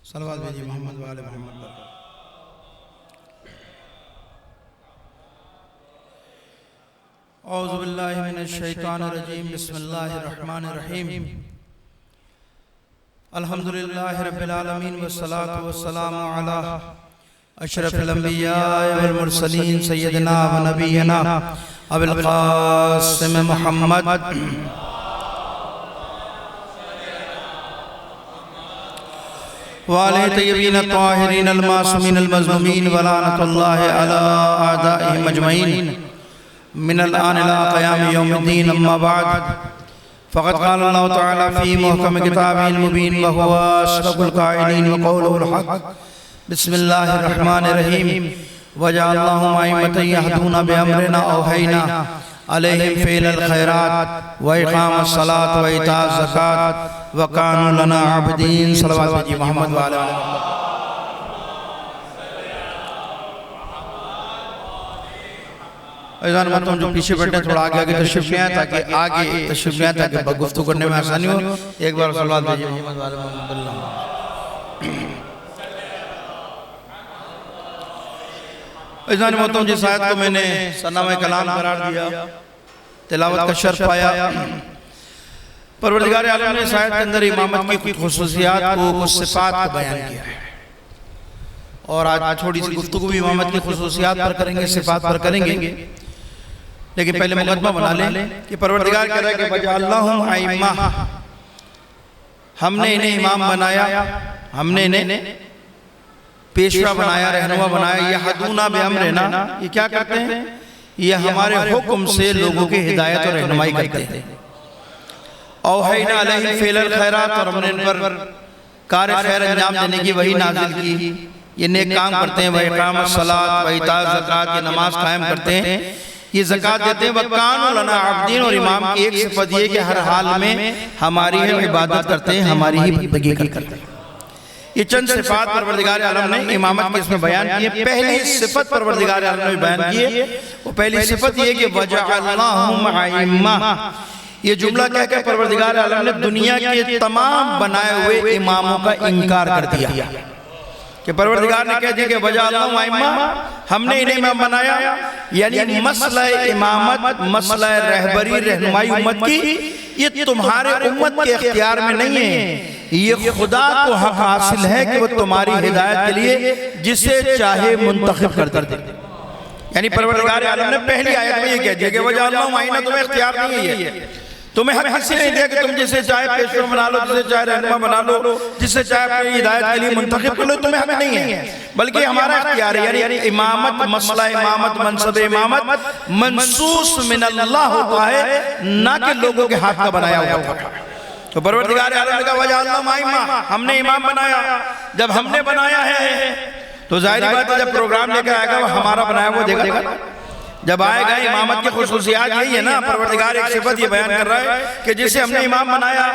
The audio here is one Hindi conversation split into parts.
सल्लल्लाहु अलैहि मोहम्मद वाले मोहम्मद पर। औज़ु बिल्लाहि मिनश शैतानिर रजीम, बिस्मिल्लाहिर रहमानिर रहीम। अल्हम्दुलिल्लाहि रब्बिल आलमीन वस्सलातु वस्सलामु अला अशरफिल अंबिया वल मुरसलीन सय्यदिना व नबियना अबुल कासिम मुहम्मद वाले तय्यबीन ताहिरीन अल मासूमीन अल मज़लूमीन व लानतुल्लाहि अला आदाइहिम अजमईन मिनल आन इला क़याम यौमिद्दीन। अम्मा बाद फ़क़द क़ाल अल्लाहु तआला फ़ी मुहकम किताबिहिल मुबीन व हुवा अस्दक़ुल क़ाइलीन व क़ौलुहुल हक़। बिस्मिल्लाहिर रहमानिर रहीम। वजअलनाहुम अइम्मतन यहदूना बिअम्रिना औहैना अलैहिम फ़िअलल खैरात व इक़ामस सलात व इताअज़ ज़कात व कानू लना आबिदीन। सल्लल्लाहु अलैहि मोहम्मद व आले अज़ान मतम जो पीछे बैठे थोड़ा आगे आगे तशरीफ ले आए ताकि आगे तशरीफ ले आए ताकि गुफ्तगू करने में आसानी हो। एक बार सल्लल्लाहु अलैहि मोहम्मद वाले मोहम्मद। अज़ान मतम जिस आयत को मैंने सनामे कलाम करार दिया, तिलावत का शर्फ पाया, परवरदिगार आलम ने इस आयत के अंदर इमामत की कुछ खुसूसियात को, कुछ सिफात को बयान किया है। और आज थोड़ी सी गुफ्तगू भी इमामत की खुसूसियात पर करेंगे, सिफात पर करेंगे। लेकिन पहले मुकद्दमा बना लें कि परवरदिगार कह रहा है कि वजअलनाहुम अइम्मा, हमने इन्हें इमाम बनाया, हमने इन्हें पेशवा बनाया, रहनुमा बनाया। यहदूना बिअम्रिना, ये क्या करते हैं? ये हमारे हुक्म से लोगों की हिदायत और रहनुमाई करते हैं। औहैना अलैहिम फ़िअलल खैरात, और हमने इन पर कार्य खैर अंजाम देने की वही नाजिल की। ये नेक काम करते हैं। व इक़ामस सलात व इताअज़ ज़कात, ये नमाज कायम करते हैं, ये ज़कात देते हैं। व कानू लना आबिदीन, और इमाम की एक सिफत ये कि हर हाल में हमारी ही इबादत करते हैं, हमारी ही बंदगी करते हैं। ये चंद सिफात परवरदिगार आलम ने इमामत के इसमें बयान किए। पहली सिफत परवरदिगार आलम ने बयान की है, वो पहली सिफत ये कि वजअलनाहुम अइम्मा। ये जुमला कह के परवरदिगार आलम ने दुनिया के तमाम बनाए हुए इमामों का इनकार कर दिया कि परवरदिगार ने कह दिया कि वजअलनाहुम अइम्मा, हमने इन्हें इमाम बनाया। यानी मसला इमामत, मसला रहबरी, रहनुमाई उम्मत की, ये तुम्हारे उम्मत के इख्तियार में नहीं है। ये खुदा को हक हासिल है कि वो तुम्हारी हिदायत के लिए जिसे चाहे मुंतखब कर दे। यानी परवरदिगार आलम ने पहली आयत में ये कह दिया कि वजअलनाहुम अइम्मा, तुम्हें इख्तियार नहीं है, तुम्हें हक हासिल नहीं दिया कि तुम जिसे चाहे पेशवा बना लो, जिसे चाहे रहनुमा बना लो, जिसे चाहे अपनी हिदायत के लिए मुंतखब कर लो, तुम्हें हक नहीं है, बल्कि हमारा इख्तियार है। यानी इमामत, मसला इमामत, मनसब इमामत मनसूस मिनल्लाह होता है, ना कि लोगों के हाथ का बनाया हुआ था। तो परवरदिगार आलम ने कहा वजअलनाहुम अइम्मा, हमने इमाम बनाया। जब हमने बनाया है तो जाहिर बात है जब प्रोग्राम लेकर आएगा वो हमारा बनाया वो देगा। जब आएगा इमामत की खुसूसियात यही है ना। परवरदिगार एक सिफत ये बयान कर रहा है कि जिसे हमने इमाम बनाया,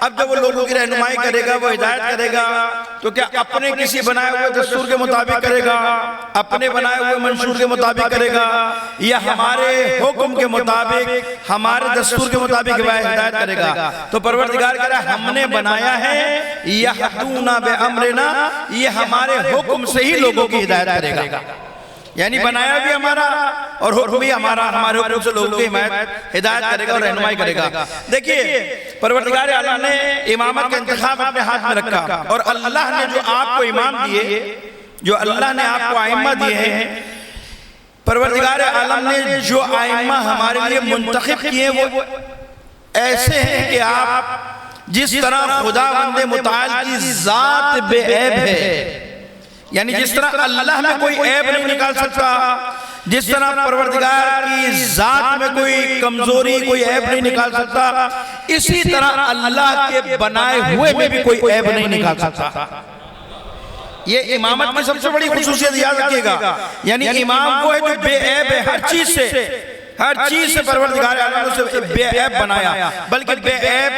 अब जब वो लोगों की रहनुमाई करेगा, वो हिदायत करेगा, तो क्या अपने किसी बनाए हुए दस्तूर के मुताबिक करेगा, अपने बनाए हुए मंशूर के मुताबिक करेगा, या हमारे हुक्म के मुताबिक, हमारे दस्तूर के मुताबिक हिदायत करेगा? तो परवरदिगार कह रहा है हमने बनाया है, यहदूना बिअम्रिना, ये हमारे हुक्म से ही लोगों की हिदायत करेगा। यानी बनाया भी हमारा और हुक्म भी हमारा, हमारे हुक्म से लोगों की हिदायत करेगा और रहनुमाई करेगा। देखिए परवरदिगार आलम ने इमामत का इंतखाब अपने हाथ में रखा, और अल्लाह ने जो आपको इमाम दिए, जो अल्लाह ने आपको आइम्मा दिए हैं, परवरदिगार आलम ने जो आइम्मा हमारे लिए मुंतखब किए वो ऐसे हैं कि आप जिस तरह खुदावंद मुताल की जात बेऐब है, यानी जिस तरह अल्लाह में कोई ऐब नहीं निकाल सकता, जिस तरह परवरदिगार की जात में कोई कमजोरी, कोई ऐब नहीं निकाल सकता, इसी तरह अल्लाह के बनाए हुए में भी कोई ऐब नहीं निकाल सकता। ये इमामत की सबसे बड़ी खुसूसियत याद रखिएगा। यानी इमाम वो है जो बेऐब है, हर चीज से परवरदिगार आलम से बेऐब बनाया। बल्कि बेऐब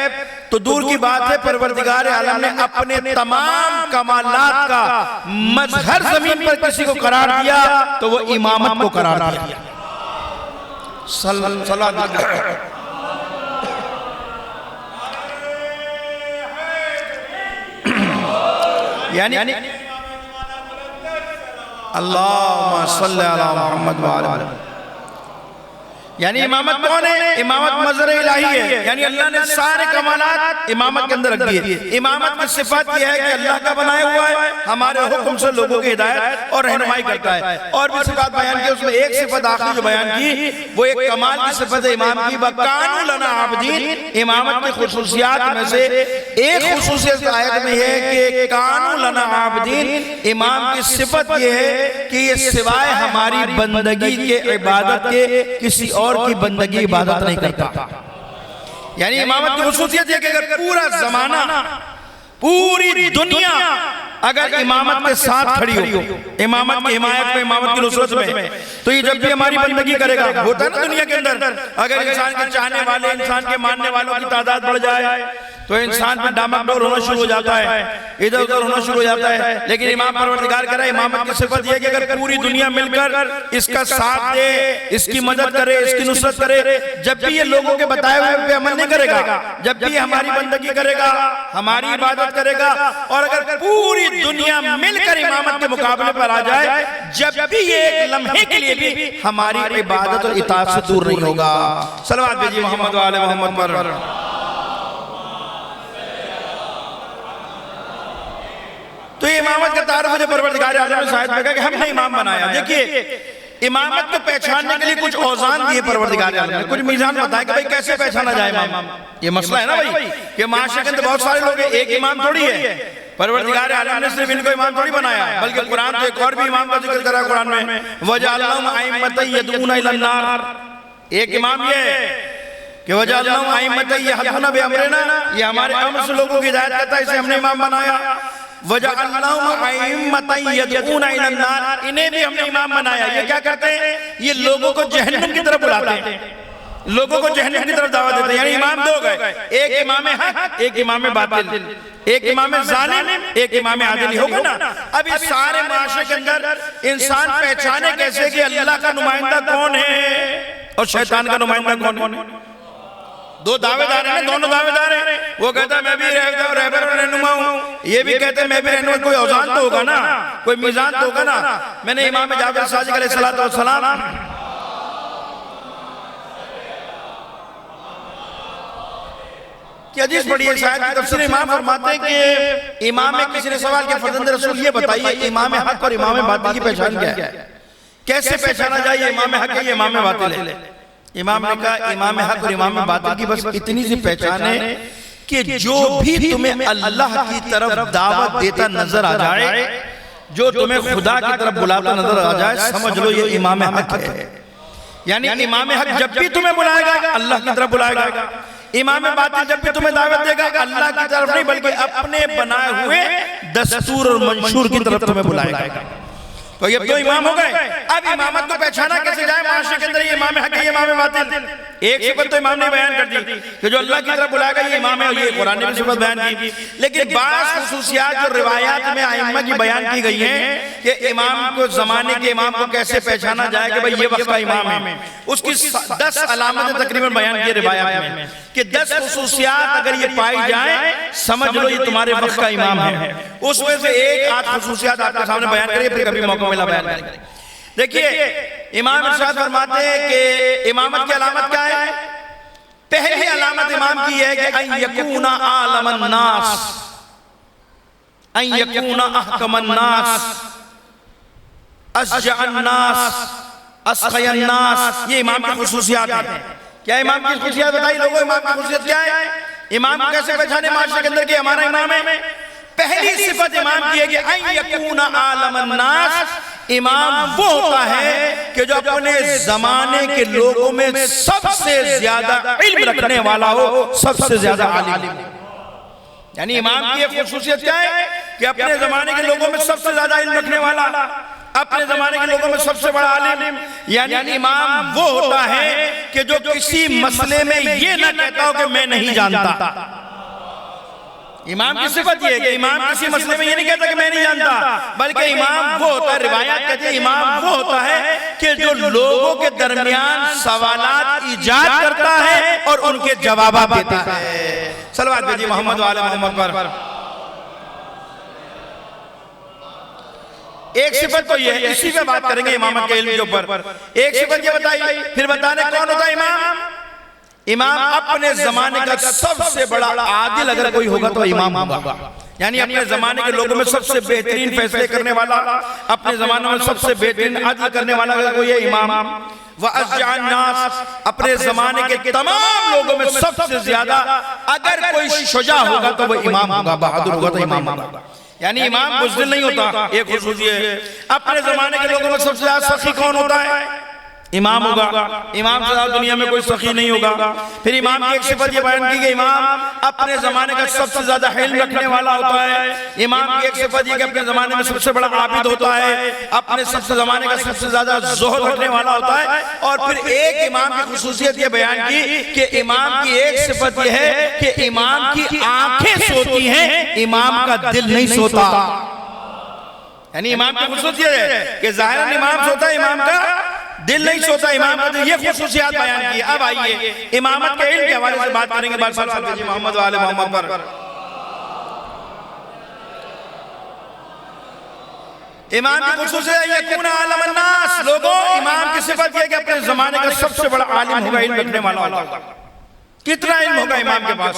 तो दूर की बात है, परवरदिगार आलम ने अपने तमाम कमालात का मजहर जमीन पर किसी को करार दिया तो वो इमामत को करार दिया। यानी अल्लाहुम्मा सल्ली अला मुहम्मद व अला, यानी इमामत कौन है? इमामत मज़हर इलाही है, यानी अल्लाह ने सारे कमालात इमामत के अंदर रख दिए। इमामत की सिफत यह है कि अल्लाह का बनाया हुआ है, हमारे हुक्म से लोगों की हिदायत और रहनुमाई करता है। और भी सिफात बयान की, उसमें एक सिफत आखिरी जो बयान की वो एक कमाल की सिफत है इमाम की, वकानु लना आबिदीन। इमामत की खुसूसियात में से एक खुसूसियत आयत में है कि कानु लना आबिदीन। इमाम की सिफत यह है कि ये सिवाय हमारी बंदगी के इबादत के किसी और की बंदगी इबादत नहीं करता। यानी इमामत की खुसूसियत है कि अगर पूरा जमाना, पूरी दुनिया अगर इमामत के साथ खड़ी हो, इमामत की हिमायत में, इमामत की नुसरत में, तो ये जब भी हमारी बंदगी करेगा, होता है ना दुनिया के अंदर, अगर इंसान के चाहने वाले, इंसान के मानने वालों की तादाद बढ़ जाए तो इंसान पर डामाडोल होना शुरू हो जाता है, इधर उधर होना शुरू हो जाता है। लेकिन इमाम परवरदिगार करे, इमामत की सिफत यह है कि अगर पूरी दुनिया मिलकर इसका साथ दे, इसकी मदद करे, इसकी नुसरत करे, जब भी ये लोगों के बताए हुए पे अमल नहीं करेगा, जब भी हमारी बंदगी करेगा, हमारी इबादत करेगा, और अगर पूरी दुनिया मिलकर इमामत के मुकाबले पर आ जाए, जब भी ये एक लम्हे के लिए भी हमारी इबादत और इताअत से दूर नहीं होगा। सल्लल्लाहु अलैहि मोहम्मद व आले मोहम्मद पर। तो ये इमामत का तारुफ जो परवरदिगार आलम ने शायद में कहा कि हमने इमाम बनाया। देखिए, इमामत को पहचानने के लिए कुछ औज़ान दिए परवरदिगार आलम ने, कुछ मीज़ान बताया कि भाई कैसे पहचाना जाए इमाम। ये मसला है ना भाई कि माशरे के अंदर बहुत सारे लोग हैं, एक इमाम थोड़ी है। परवरदिगार आलम ने सिर्फ इनको इमाम थोड़ी बनाया, बल्कि कुरान तो एक और भी इमाम का जिक्र करा कुरान में, वजअलनाहुम अइम्मतन यदऊना इलन नार। एक इमाम ये है कि वजअलनाहुम अइम्मतन यहदूना बिअमरिना, ये हमारे अमर से लोगों की हिदायत करता है, इसे हमने इमाम बनाया। वजअलनाहुम अइम्मतन यदऊना इलन नार, इन्हें भी हमने इमाम बनाया। ये क्या करते हैं? ये लोगों को जहन्नम की तरफ बुलाते हैं, लोगों को जहन्नम की तरफ दावत देते हैं। यानी इमाम दो गए, एक इमाम हक, एक इमाम बातिल, एक इमाम जालिम, एक इमाम आदिल, होगा ना। अब इस सारे माशरे के अंदर इंसान पहचाने कैसे कि अल्लाह का नुमाइंदा कौन है और शैतान का नुमाइंदा कौन है? दो दावेदार हैं, दोनों दावेदार हैं। वो कहता है मैं भी रहबर और रहनुमा हूँ, ये भी कहते हैं मैं भी रहनुमा। कोई औज़ान तो होगा ना, कोई मीज़ान तो होगा ना। मैंने इमाम जाफर सादिक अलैहिस्सलातु वस्सलाम की हदीस पढ़ी है, शायद तफसीर इमाम फरमाते हैं कि इमाम में किसी ने सवाल किया, फर्जंद रसूल ये बताइए इमाम हक और इमाम बातिल की पहचान क्या है, कैसे पहचाना जाए ये इमाम हक है ये इमाम बातिल है? इमाम ने कहा इमाम हक और इमाम बातिल की बस इतनी सी पहचान है कि जो भी तुम्हें अल्लाह की तरफ दावत देता नजर आ जाए, जो तुम्हें खुदा की तरफ बुलाता नजर आ जाए, समझ लो ये इमाम हक है। यानी इमाम हक जब भी तुम्हें बुलाएगा अल्लाह की तरफ बुलाएगा, इमाम बातिल जब भी तुम्हें दावत देगा अल्लाह की तरफ नहीं बल्कि अपने बनाए हुए दस्तूर और मंशूर की तरफ तुम्हें बुलाएगा। तो ये दो इमाम हो गए। अब इमामत को पहचाना कैसे जाए माशरे के अंदर? ये इमाम हक है ये इमाम बातिल। एक सिफत तो इमाम ने बयान कर दी कि जो अल्लाह की तरफ बुलाएगा ये इमाम है, ये कुरान ने भी सिफत बयान की। लेकिन बाज़ खुसूसियात जो रिवायात में आइम्मा की बयान की गई हैं कि इमाम को, जमाने के इमाम को कैसे पहचाना जाए कि भाई ये वक्त का इमाम है, उसकी 10 अलामतें तकरीबन बयान की रिवायात में कि 10 खुसूसियात अगर ये पाई जाए समझ लो ये तुम्हारे वक्त का इमाम है। उसमें से एक आध खुसूसियात आपके सामने बयान करिए, फिर कभी मौका मिला बयान करेंगे। देखिए, इमाम इरशाद फरमाते हैं कि इमामत की अलामत क्या है? पहली अलामत इमाम की है कि अन यकूना आलमन नास, अन यकूना अहकमन नास, अशजअन नास, असखयन नास। ये इमाम की खुसूसियात है। क्या इमाम की खुसूसियात बताई लोगों? इमाम की खुसूसियत क्या है? इमाम को कैसे पहचाने माशरे के अंदर कि हमारा इमाम है? पहली सिफत इमाम की है कि अन यकूना आलमन नास। इमाम वो होता है कि जो अपने जमाने के लोगों में सबसे ज्यादा इल्म रखने वाला हो, सबसे ज्यादा आलिम। यानी इमाम की एक खुसूसियत क्या है कि अपने जमाने के लोगों में सबसे ज्यादा इल्म रखने वाला, अपने जमाने के लोगों में सबसे बड़ा आलिम। यानी इमाम वो होता है कि जो किसी मसले में ये ना कहता हो कि मैं नहीं जानता। इमाम की सिफत ये है कि इमाम किसी मसले में ये नहीं कहता कि मैं नहीं जानता, बल्कि इमाम वो होता है, रिवायत कहती है इमाम वो होता है कि जो लोगों के दरमियान सवालात इजाद करता है और उनके जवाब देता है। सल्लल्लाहु अलैहि मोहम्मद वाले मोहम्मद पर। एक सिफत तो ये है, इसी पे बात करेंगे इमामत के इल्म के ऊपर। एक सिफत ये बताई, फिर बताने कौन होता है इमाम। इमाम अपने जमाने का सबसे बड़ा आदिल अगर कोई होगा तो इमाम होगा, यानी अपने जमाने के लोगों में सबसे बेहतरीन फैसले करने वाला, अपने जमाने में सबसे बेहतरीन आदिल करने वाला अगर कोई है इमाम। वअज़्जान्नास, अपने जमाने के तमाम लोगों में सबसे ज्यादा अगर कोई शुजा होगा तो वो इमाम होगा, बहादुर होगा तो इमाम होगा। यानी इमाम बुज़दिल नहीं होता, एक खुशूसी है। अपने जमाने के लोगों में सबसे ज्यादा सखी कौन होता है, इमाम होगा। इमाम से ज्यादा दुनिया में कोई सखी नहीं होगा। फिर इमाम की एक सिफत ये बयान की कि इमाम अपने जमाने का सबसे ज्यादा हिल्म रखने वाला होता है। इमाम की एक सिफत ये कि अपने जमाने में सबसे बड़ा आबिद होता है, अपने सबसे जमाने का सबसे ज्यादा ज़ुहद रखने वाला होता है। और फिर एक इमाम की खुसूसियत ये बयान की कि इमाम की एक सिफत ये है कि इमाम की आंखें सोती हैं, इमाम का दिल नहीं सोता। यानी इमाम की खुसूसियत है कि ज़ाहिरन इमाम सोता है, इमाम का दिल नहीं सोता, इमाम का ये खुसूसियात बयान की। अब आइए इमामत के इल्म के हवाले से बात करेंगे मोहम्मद वाले मोहम्मद पर। इमाम की खुसूसियत यकून आलम अन्नास, लोगों इमाम की सिफत ये कि अपने जमाने का सबसे बड़ा आलिम होगा, इल्म रखने वाला होगा। कितना इल्म होगा इमाम के पास।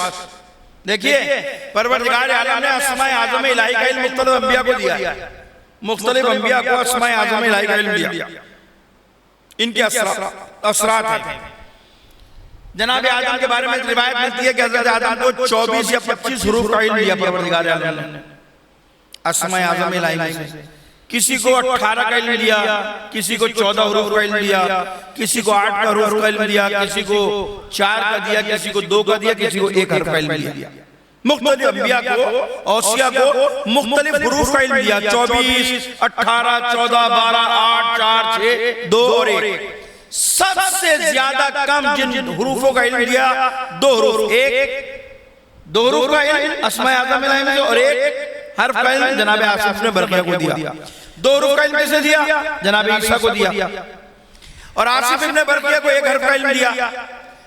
देखिए परवरदिगार आलम ने अस्माए आज़म इलाही का इल्म मुख्तलिफ अंबिया को दिया, मुख्तलिफ अंबिया को अस्माए आज़म इलाही का इल्म दिया। इनके असरात हैं। जनाब आदम के बारे में रिवायत मिलती है कि हज़रत आदम को 24 या 25 हुरूफ का इल्म दिया परवरदिगार आलम ने अस्माए आज़म इलाही से। किसी को 18 का इल्म दिया, किसी को 14 हुरूफ का इल्म दिया, किसी को 8 का हुरूफ का इल्म दिया, किसी को 4 का दिया, किसी को 2 का दिया, किसी को 1 हर्फ का इल्म दिया। मुख्तलिफ अंबिया को, औसिया को मुख्तलिफ हुरूफ का इल्म दिया। 24, 18, 14, 12, 8, 4, 6, 2 और 1। सबसे ज्यादा कम जिन हुरूफों का इल्म दिया 2 हुरूफ, 2 हुरूफ का इल्म अस्माए आज़म इलाही में और 1 हर्फ का इल्म जनाब आसिफ ने बरकिया को दिया। 2 हुरूफ का इल्म किसे दिया, जनाब ईसा को दिया। और आसिफ इब्न बरकिया को 1 हर्फ का इल्म दिया।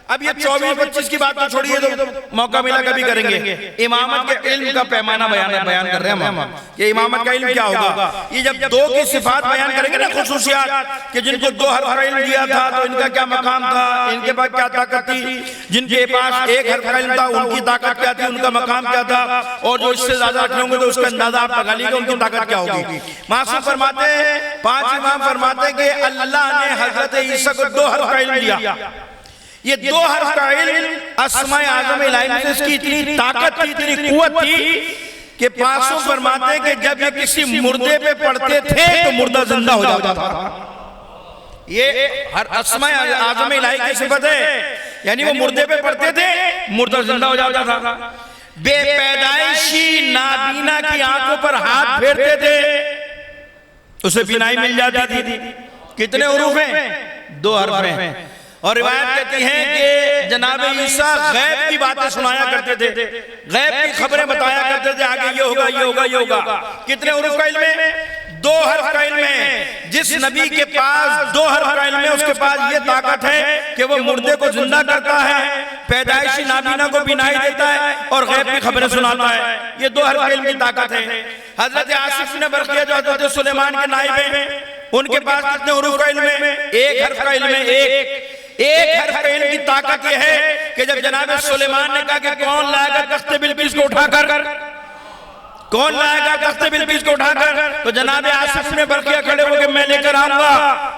अब ये 24-25 की बात तो छोड़िए, तो मौका मिला कभी करेंगे। इमामत के इल्म का पैमाना बयान कर रहे हैं हम कि इमामत का इल्म क्या होगा। ये जब 2 की सिफात बयान करेंगे ना, खुसूसियात कि जिनको 2 हर्फ का इल्म दिया था तो इनका क्या मकाम था, इनके पास क्या ताकत थी, जिनके पास 1 हर्फ का इल्म था उनकी ताकत क्या थी, उनका मकाम क्या था, और जो इससे ज्यादा रखने होंगे तो उसका अंदाजा आप लगा लीजिए उनकी ताकत क्या होगी। मासूम फरमाते हैं, 5 इमाम फरमाते हैं कि अल्लाह ने हजरत ईसा को 2 हर्फ का इल्म दिया। ये 2 हर्फ का इल्म अस्माए आज़म इलाही में इसकी इतनी ताकत थी, इतनी कुव्वत थी कि मासूम फरमाते हैं कि जब ये किसी मुर्दे पे पड़ते थे तो मुर्दा जिंदा हो जाता था। ये हर अस्माए आज़म इलाही की सिफत है, यानी वो मुर्दे पे पड़ते थे, मुर्दा जिंदा हो जाता था। बेपैदाइशी नाबीना की आंखों पर हाथ फेरते थे, उसे बीनाई मिल जाती थी। कितने हुरूफ हैं, 2 हर्फ हैं। और रिवायत कहती है कि जनाब ईसा गैब की बातें सुनाया करते थे, गैब की खबरें बताया करते थे, आगे ये होगा, ये होगा, ये होगा। कितने हुरूफ का इल्म है, 2 हर्फ का इल्म है। जिस नबी के पास 2 हर्फ का इल्म है उसके पास ये ताकत है कि वो मुर्दे को जिंदा करता है, पैदाइशी नाबीना को बीनाई देता है और गैब की खबरें सुनाता है। ये 2 हर्फ का इल्म की ताकत है। हजरत आसिफ ने बरकिया जो हजरत सुलेमान के नाइब हैं, उनके पास कितने हुरूफ का इल्म है, 1 हर्फ का इल्म है। एक हर्फ का इल्म की ताकत यह है कि जब जनाब सुलेमान ने कहा कि कौन लाएगा तख्ते बिल्किस को उठाकर, कौन लाएगा तख्ते बिल्किस को उठाकर, तो जनाब आसिफ ने बरकिया खड़े होकर मैं लेकर आऊंगा।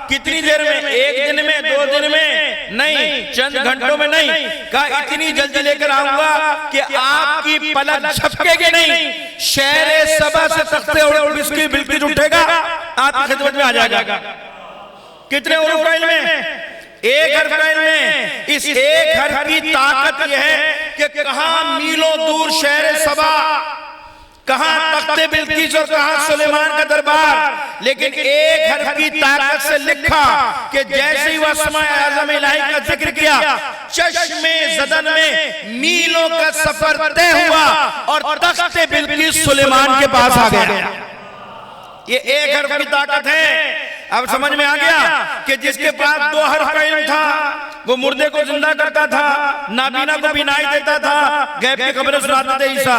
कितनी देर में, 1 दिन में, 2 दिन में नहीं, चंद घंटों में नहीं, कहा इतनी जल्दी लेकर आऊंगा कि आपकी पलक झपकेगी नहीं, शहर सबा से तख्ते और बिल्किस उठेगा, आपकी खिदमत में आ जाएगा। कितने हुरूफ का इल्म है, 1 हर्फ का इल्म है। इस 1 हर्फ की ताकत यह है कि कहां मीलों दूर शहर सबा, कहां तख्ते बिल्किस और कहां सुलेमान का दरबार, लेकिन 1 हर्फ की ताकत से लिखा कि जैसे ही वह अस्माए आज़म इलाही का जिक्र किया, चश्मे ज़दन में मीलों का सफर तय हुआ और तख्ते बिल्किस सुलेमान के पास आ गया। ये 1 हर्फ की ताकत है। अब समझ में आ गया कि जिसके पास 2 हर्फ का इल्म था वो मुर्दे को जिंदा करता था, नाबीना को बिनाई देता था, गैब की खबरें सुनाते थे ईसा।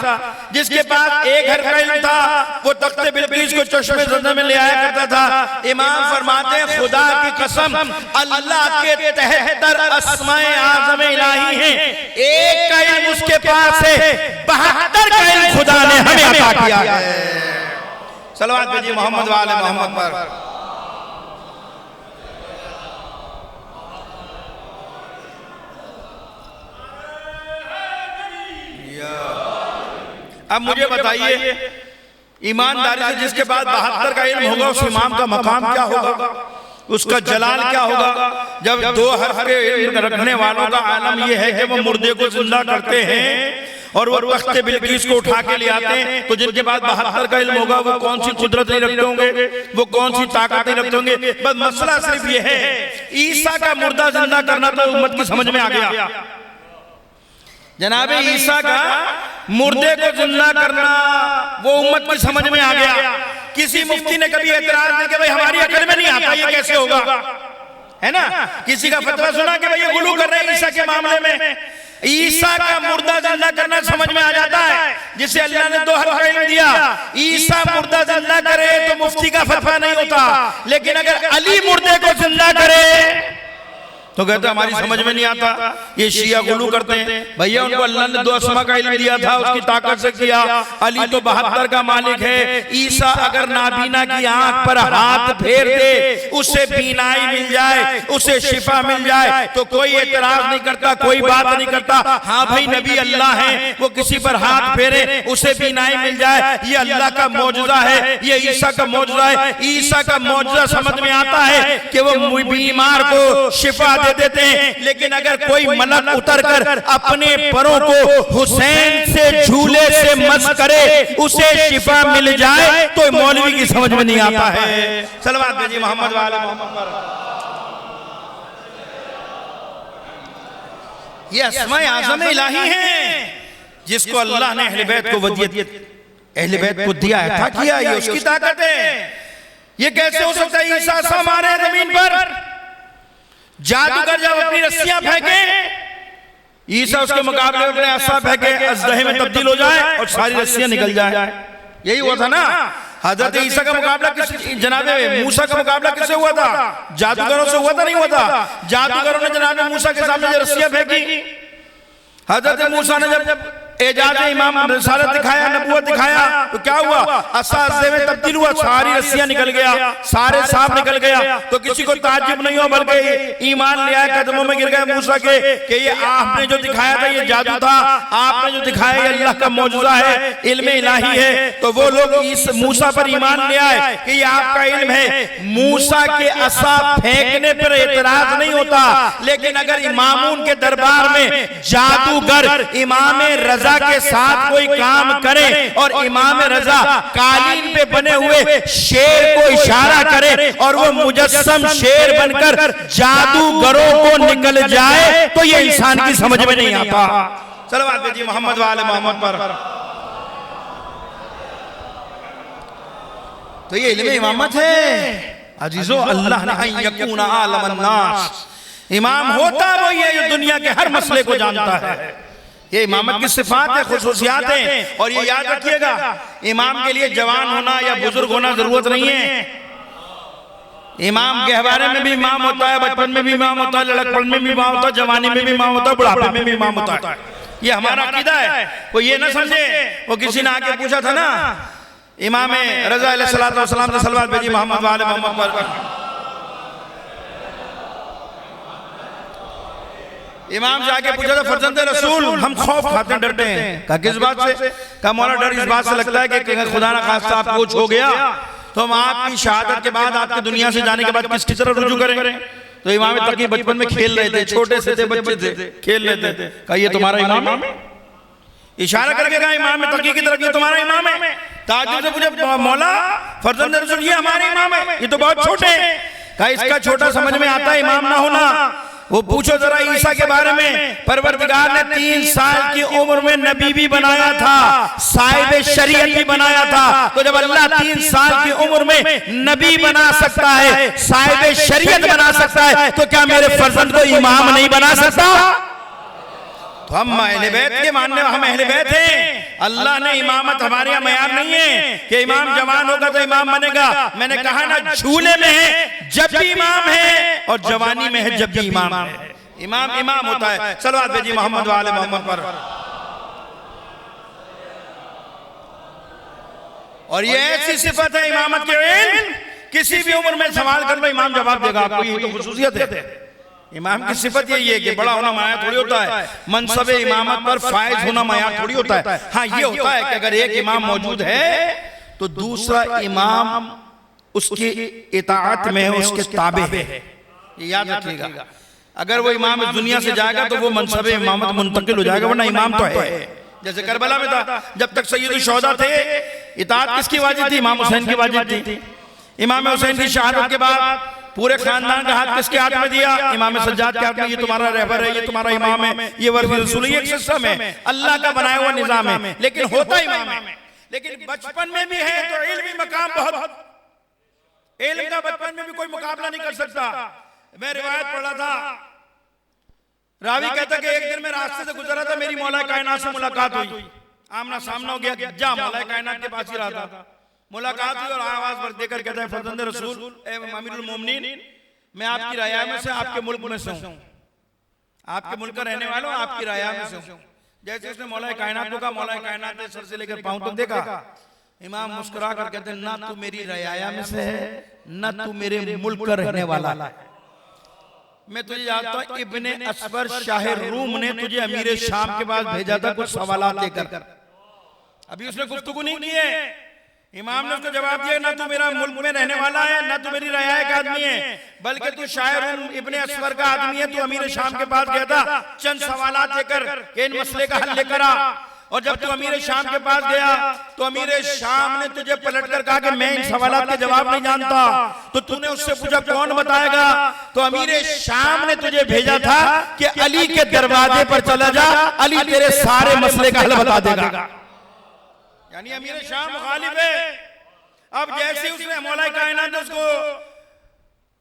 जिसके पास 1 हर्फ का इल्म था वो तख्ते बिल्किस को चश्मे ज़ंदम में ले आया करता था। इमाम फरमाते हैं खुदा की कसम अल्लाह के 73 अस्माए आज़म इलाही हैं, 1 का इल्म उसके पास है, 72 का इल्म खुदा ने हमें अता किया है। सलवात भेजिए मोहम्मद वाले मोहम्मद पर। अब मुझे बताइए ईमानदारी से जिसके पास 72 का इल्म होगा उस इमाम का मकाम क्या होगा, उसका जलाल क्या होगा। जब 2 हर्फ के इल्म रखने वालों का आलम यह है कि वो मुर्दे को जिंदा करते हैं और वो तख्ते बिल्किस को उठा के ले आते हैं, तो जिनके पास 72 का इल्म होगा वो कौन सी कुदरत नहीं रखते होंगे, वो कौन सी ताकत नहीं रखते होंगे। बस मसला सिर्फ ये है ईसा का मुर्दा जिंदा करना तो उम्मत की समझ में आ गया। जनाबे ईसा का मुर्दे को जिंदा करना वो उम्मत की समझ में आ गया। किसी मुफ्ती ने कभी एतराज नहीं कि भाई हमारी अकल में नहीं आता ये कैसे होगा, है ना। किसी का फतवा सुना कि भाई ये गुलू कर रहे हैं ईसा के मामले में। ईसा का मुर्दा जिंदा करना समझ में आ जाता है, जिसे अल्लाह ने 2 हर्फ का इल्म दिया। ईसा मुर्दा जिंदा करे तो मुफ्ती का फतवा नहीं होता, लेकिन अगर अली मुर्दे को जिंदा करे तो कहते हमारी समझ में नहीं आता। ये शिया गुलू करते हैं। भैया उनको अल्लाह ने 2 अस्मा का इल्म दिया था, उसकी ताकत से किया। अली तो 72 का मालिक है। ईसा अगर नाबीना की आंख पर हाथ फेर दे, उसे बीनाई मिल जाए, उसे शिफा मिल जाए तो कोई एतराज नहीं करता, कोई बात नहीं करता। हाँ भाई नबी अल्लाह है, वो किसी पर हाथ फेरे उसे बीनाई मिल जाए, ये अल्लाह का मौजूदा है, ये ईसा का मौजूदा है। ईसा का मौजूदा समझ में आता है कि वो बीमार को शिफा दे देते हैं, लेकिन अगर कोई मलक उतर कर अपने परों को हुसैन से झूले से मस करे उसे शिफा मिल जाए तो मौलवी की समझ में नहीं आता है। सलवात भेजिए मोहम्मद वाले मोहम्मद पर। ये अस्माए आज़म इलाही हैं जिसको अल्लाह ने अहले बैत को वदियत अहले बैत को दिया है, था किया, ये उसकी ताकत है। ये कैसे हो सकता है ईसा सा मारे जमीन पर, जादूगर जब अपनी रस्सियां फेंके ईसा उसके मुकाबले में अपने असा फेंके अजदहे में तब्दील हो जाए और सारी रस्सियां निकल जाए। यही हुआ था ना। हजरत ईसा का मुकाबला किस जनाबे मूसा का मुकाबला किससे हुआ था? जादूगरों से हुआ था, नहीं हुआ था? जादूगरों ने जनाबे मूसा के सामने जो रस्सियां फेंकी, हजरत मूसा ने जब एजाज इमाम रिसालत दिखाया, नबूवत दिखाया तो क्या हुआ? असाज़े में तब्दील हुआ, सारी रस्सियां निकल गया, सारे सांप निकल गया। तो किसी को ताज्जुब नहीं हुआ, बल्कि ईमान ले आए, कदमों में गिर गए मूसा के कि ये आपने जो दिखाया था ये जादू था, आपने जो दिखाया ये अल्लाह का मौजूदा है, इल्म इलाही है। तो वो लोग इस मूसा पर ईमान ले आए कि ये आपका इल्म है। मूसा के असा फेंकने पर एतराज नहीं होता, लेकिन अगर इमामून के दरबार में जादूगर इमाम रजा के साथ कोई काम करे और इमाम रजा कालीन पे बने हुए शेर को इशारा करे और वो मुजस्सम शेर बनकर जादूगरों को निकल जाए तो ये इंसान की समझ में नहीं आता। सलवात भेजिए मोहम्मद वाले मोहम्मद पर। तो ये इल्म इमामत है अजीजो। अल्लाह ने यकून आलम अन्नास, इमाम होता वो ये जो दुनिया के हर मसले को जानता है। ये इमामत की सिफात है, खुसूसियात है। और ये याद रखिएगा इमाम के लिए जवान होना या बुजुर्ग होना जरूरत नहीं है। इमाम गहवारे में भी इमाम होता है, बचपन में भी इमाम होता है, लड़कपन में भी इमाम होता है, जवानी में भी इमाम होता है, बुढ़ापे में भी इमाम होता है। ये हमारा अकीदा है। वो ये ना समझे, वो किसी ने आके पूछा था ना इमाम रजा अलैहिस्सलातु वस्सलाम से, सलवात भेजिए मोहम्मद वाले मोहम्मद पर। इमाम से आके पूछा था फर्जंद रसूल हम खौफ खाते हैं, डरते हैं। कहा किस बात से? कहा मौला डर इस बात से लगता है कि खुदा ना खास्ता आपको कुछ हो गया तो हम आपकी शहादत के बाद, आपके दुनिया से जाने के बाद किसकी तरफ रुजू करें? तो इमाम तकी बचपन में खेल रहे थे, छोटे से थे, बच्चे थे, खेल रहे थे। कहा ये तुम्हारा इमाम है? इशारा करके कहा इमाम तकी की तरफ, ये तुम्हारा इमाम है? ताजुब से पूछा मौला फर्जंद रसूल ये हमारे इमाम है, ये तो बहुत छोटे हैं। कहा इसका छोटा समझ में आता है इमाम ना होना, वो पूछो जरा ईसा के बारे में, परवरदिगार ने 3 साल की उम्र में नबी भी बनाया था, साहिब शरीयत भी बनाया था। तो जब अल्लाह 3 साल की उम्र में नबी बना सकता है, साहिब शरीयत बना सकता है, तो क्या मेरे फर्जंद को इमाम नहीं बना सकता? तो हम अहले बैत के मानने, हम अहले बैत हैं। अल्लाह ने इमामत हमारे यहाँ मयार नहीं है कि इमाम जवान होगा तो इमाम बनेगा। मैंने कहा ना, झूले में है जब भी इमाम है और जवानी में है जब भी इमाम है। इमाम इमाम होता है। सल्लल्लाहु अलैहि मोहम्मद वाले मोहम्मद पर। और ये ऐसी सिफत है इमामत के, किसी भी उम्र में सवाल कर लो इमाम जवाब देगा आपको। ये तो खुसूसियत है इमाम की सिफत यही है कि बड़ा होना माया थोड़ी होता है, मनसब इमामत पर फायज होना माया थोड़ी होता है। हाँ ये होता है कि अगर एक इमाम मौजूद है तो दूसरा इमाम उसकी इताअत में है, उसके ताबे है। ये याद रखिएगा, अगर वो इमाम इस दुनिया से जाएगा तो वो मनसब इमामत मुंतकिल हो जाएगा, वरना इमाम तो है। जैसे करबला में था, जब तक सैयद शोहदा थे इताअत किसकी वाजिब थी? इमाम हुसैन की वाजिब थी। इमाम हुसैन की शहादत के बाद पूरे खानदान का हाथ किसके हाथ में दिया? इमाम सज्जाद के हाथ में। ये तुम्हारा रहबर है, ये तुम्हारा इमाम है, ये वर्दी रसूल, ये सिस्टम है, अल्लाह का बनाया हुआ निजाम है। लेकिन होता इमाम है। लेकिन बचपन में भी है तो इल्मी मकाम बहुत, इल्म का बचपन में भी कोई मुकाबला नहीं कर सकता। मैं रिवायत पढ़ रहा था, रावी कहता कि एक दिन मैं रास्ते से गुजरा था, मेरी मौला कायनात से मुलाकात हुई, आमना सामना हो गया। जा मौला कायनात के पास ही रहा था, मुलाकात हुई और आवाज पर देकर कहता है, फर्जंद रसूल अमीरुल मोमिनीन, मैं आपकी राया में से, आपके मुल्क में से हूं, आपके मुल्क का रहने वाला हूं, आपकी राया में से हूं। जैसे उसने मौला कायनात को कहा, मौला कायनात ने सर से लेकर पांव तक देखा। इमाम मुस्कुरा कर कहते हैं, ना तू मेरी राया में से है, ना तू मेरे मुल्क का रहने वाला है। मैं तुझे जानता हूं, इब्ने अस्वर शाह रूम ने तुझे अमीर शाम के पास भेजा था कुछ सवालात लेकर। अभी उसने गुफ्तगू नहीं की है। इमाम ने उसको जवाब दिया, ना तू मेरा मुल्क में रहने वाला है, ना तू मेरी राया का आदमी है, बल्कि तू शायर इब्ने अस्वर का आदमी है। तू अमीर शाम के पास गया था चंद सवालात लेकर कि इन मसले का हल लेकर आ। और जब तू अमीर शाम के पास गया तो अमीर शाम ने तुझे पलट कर कहा कि मैं इन सवालात के जवाब नहीं जानता। तो तूने उससे पूछा कौन बताएगा? तो अमीर शाम ने तुझे भेजा था कि अली के दरवाजे पर चला जा, अली तेरे सारे मसले का हल बता देगा। यानी अमीर शाम मुखालिफ है। अब जैसे उसने मौला कायनात उसको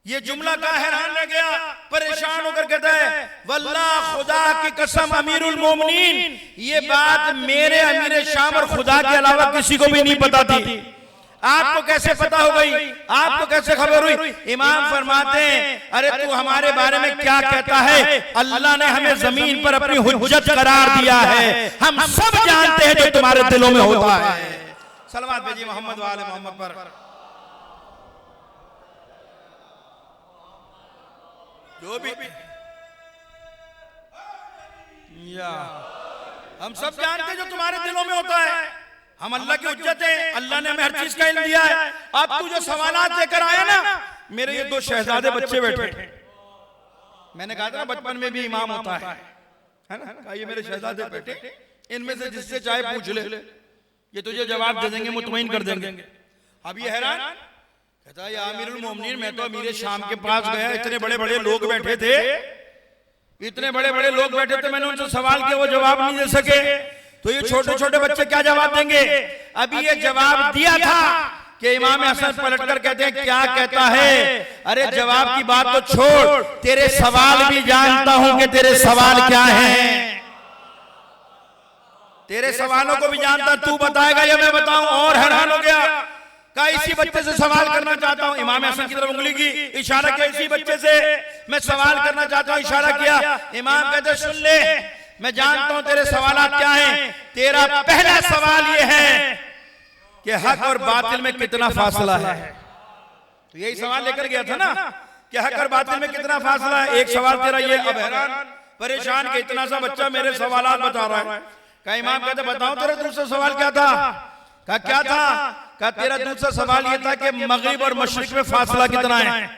ये जुमला का हैरान रह गया, परेशान होकर कहता है, वल्लाह खुदा की कसम अमीरुल मोमिनीन, ये बात मेरे अमीर शाम और खुदा के अलावा किसी को भी नहीं पता थी। आपको कैसे पता हो गई? आपको कैसे खबर हुई? इमाम फरमाते हैं, अरे तू हमारे बारे में क्या कहता है? अल्लाह ने हमें जमीन पर अपनी हुज्जत करार दिया है, हम सब जानते हैं जो तुम्हारे दिलों में होता है। सलवात भेजिए मोहम्मद वाले मोहम्मद पर। जो भी या हम सब जानते हैं जो तुम्हारे दिलों में होता है। हम अल्लाह की हुज्जत है, अल्लाह ने हमें हर चीज का इल्म दिया है। अब तू जो सवालात लेकर आया ना, मेरे ये 2 शहजादे बच्चे बैठे, मैंने कहा था ना बचपन में भी इमाम होता है ना, ये मेरे शहजादे बैठे, इनमें से जिससे चाहे पूछ ले, ये तुझे जवाब दे देंगे, मुतमईन कर देंगे। अब ये हैरान कहता है, या अमीरुल मोमिनीन, मैं तो अमीर शाम के पास गया, इतने बड़े बड़े लोग बैठे थे, इतने बड़े बड़े लोग बैठे थे, मैंने उनसे सवाल किया, वो जवाब नहीं दे सके। तो ये छोटे छोटे बच्चे क्या जवाब देंगे? अभी ये जवाब दिया था कि इमाम हसन पलटकर कहते हैं, क्या कहता है? अरे जवाब की बात तो छोड़, तेरे सवाल भी जानता हूं कि तेरे सवाल क्या हैं, तेरे सवालों को भी जानता, तू बताएगा या मैं बताऊं? और हैरान हो गया, कहा इसी बच्चे से सवाल करना चाहता हूं। इमाम हसन की तरफ उंगली की, इशारा किया, इसी बच्चे से मैं सवाल करना चाहता हूं, इशारा किया। इमाम कहते, सुन ले, मैं जानता हूं तेरे सवालात क्या हैं। तेरा पहला सवाल ये है कि हक और बातिल में कितना फासला है। तो यही सवाल लेकर गया था ना कि हक और बातिल में कितना फासला है। एक सवाल तेरा ये। अब हैरान परेशान कि इतना सा बच्चा मेरे सवालात बता रहा है। कहा इमाम कहते, बताओ तेरा दूसरा सवाल क्या था? कहा क्या था? कहा तेरा दूसरा सवाल ये था कि मगरिब और मशरिक में फासला कितना है।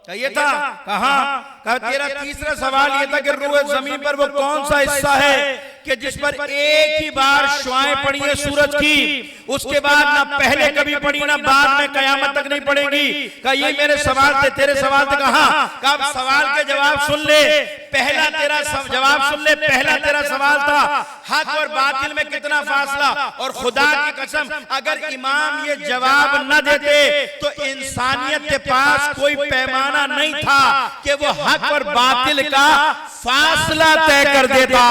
ये था कहा तेरा तीसरा सवाल ये था कि रूए जमीन पर वो कौन सा हिस्सा है कि जिस पर एक ही बार शुआएं पड़ी है सूरज की, उसके बाद ना पहले कभी पड़ी ना बाद में कयामत तक नहीं पड़ेगी। कहा ये मेरे सवाल थे, तेरे सवाल थे। कहा अब सवाल के जवाब सुन ले, पहला तेरा जवाब सुन ले। पहला तेरा सवाल था हक और बातिल में कितना फासला, और खुदा की कसम अगर इमाम ये जवाब न देते तो इंसानियत के पास कोई पैमाना नहीं था कि वो हक और बातिल का फासला तय कर देता।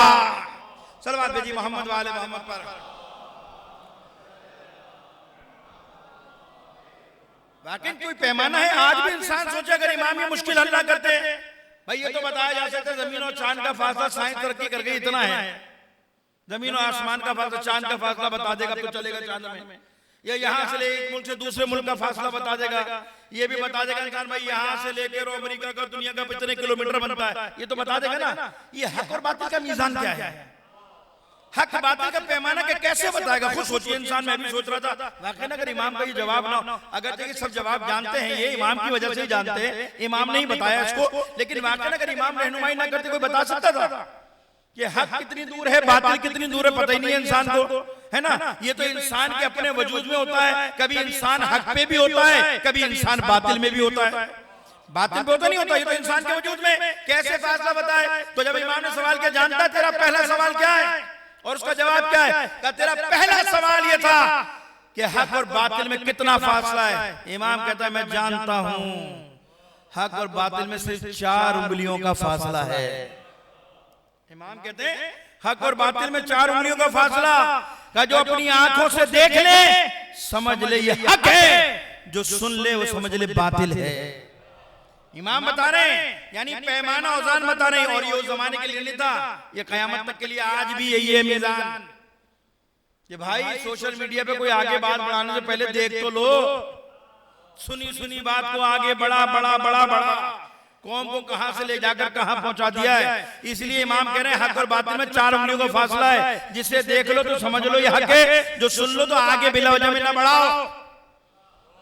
सलवात भेजी मोहम्मद वाले मोहम्मद पर। वाकई कोई पैमाना है? आज भी इंसान सोचे अगर इमाम ये मुश्किल हल ना करते, भाई ये तो बताया जा सकता है जमीन और चांद का फासला साइंस तरक्की कर गई इतना है, जमीन और आसमान का फासला, चांद का फासला बता देगा तो चलेगा चांद में, या यहाँ से एक मुल्क से दूसरे मुल्क का फासला बता देगा, ये भी बता देगा इंसान भाई यहाँ से लेकर अमेरिका का दुनिया का कितने किलोमीटर बनता है, ये तो बता देगा ना। ये हक और बातिल का मीजान क्या है? हक बातिल का पैमाना के कैसे बताएगा? खुद सोचिए इंसान। मैं भी सोच रहा था वाकई अगर इमाम का ये जवाब ना, अगर देखिए सब जवाब जानते हैं, ये इमाम की वजह से ही जानते हैं, इमाम ने ही बताया इसको, लेकिन वाकई अगर इमाम रहनुमाई ना करते कोई बता सकता था कि हक कितनी दूर है, बातिल कितनी दूर है? पता ही नहीं है इंसान को, है ना। ये तो इंसान के अपने वजूद में होता है, कभी इंसान हक पे भी होता है, कभी इंसान बातिल में भी होता है। बातिल पे होता नहीं होता, ये तो इंसान के वजूद में कैसे फासला बताए? तो जब इमाम ने सवाल किया जानता तेरा पहला सवाल क्या है और उसका जवाब क्या है? का तेरा पहला सवाल ये था कि हक और बातिल में कितना फासला है। इमाम कहता है मैं जानता हूं हक और बातिल में सिर्फ 4 उंगलियों का फासला है। इमाम कहते हैं हक और बातिल में 4 उंगलियों का फासला, का जो अपनी आंखों से देख ले समझ ले ये हक है, जो सुन ले वो समझ ले बातिल है। इमाम बता रहे हैं, यानी पैमाना औजान बता रहे हैं। और ये उस जमाने के लिए नहीं था, ये कयामत तक के लिए आज भी यही है मीज़ान कि भाई सोशल मीडिया पे कोई आगे बात बढ़ाने से पहले देख तो लो, सुनी सुनी बात को आगे बढ़ा बढ़ा बढ़ा बढ़ा कौम को कहां से ले जाकर कहां पहुंचा दिया है। इसलिए इमाम कह रहे हैं हक और बातिल में 4 उंगलियों का फासला है, जिसे देख लो तो समझ लो ये हक है, जो सुन लो तो आगे बिला वजह में ना बढ़ाओ।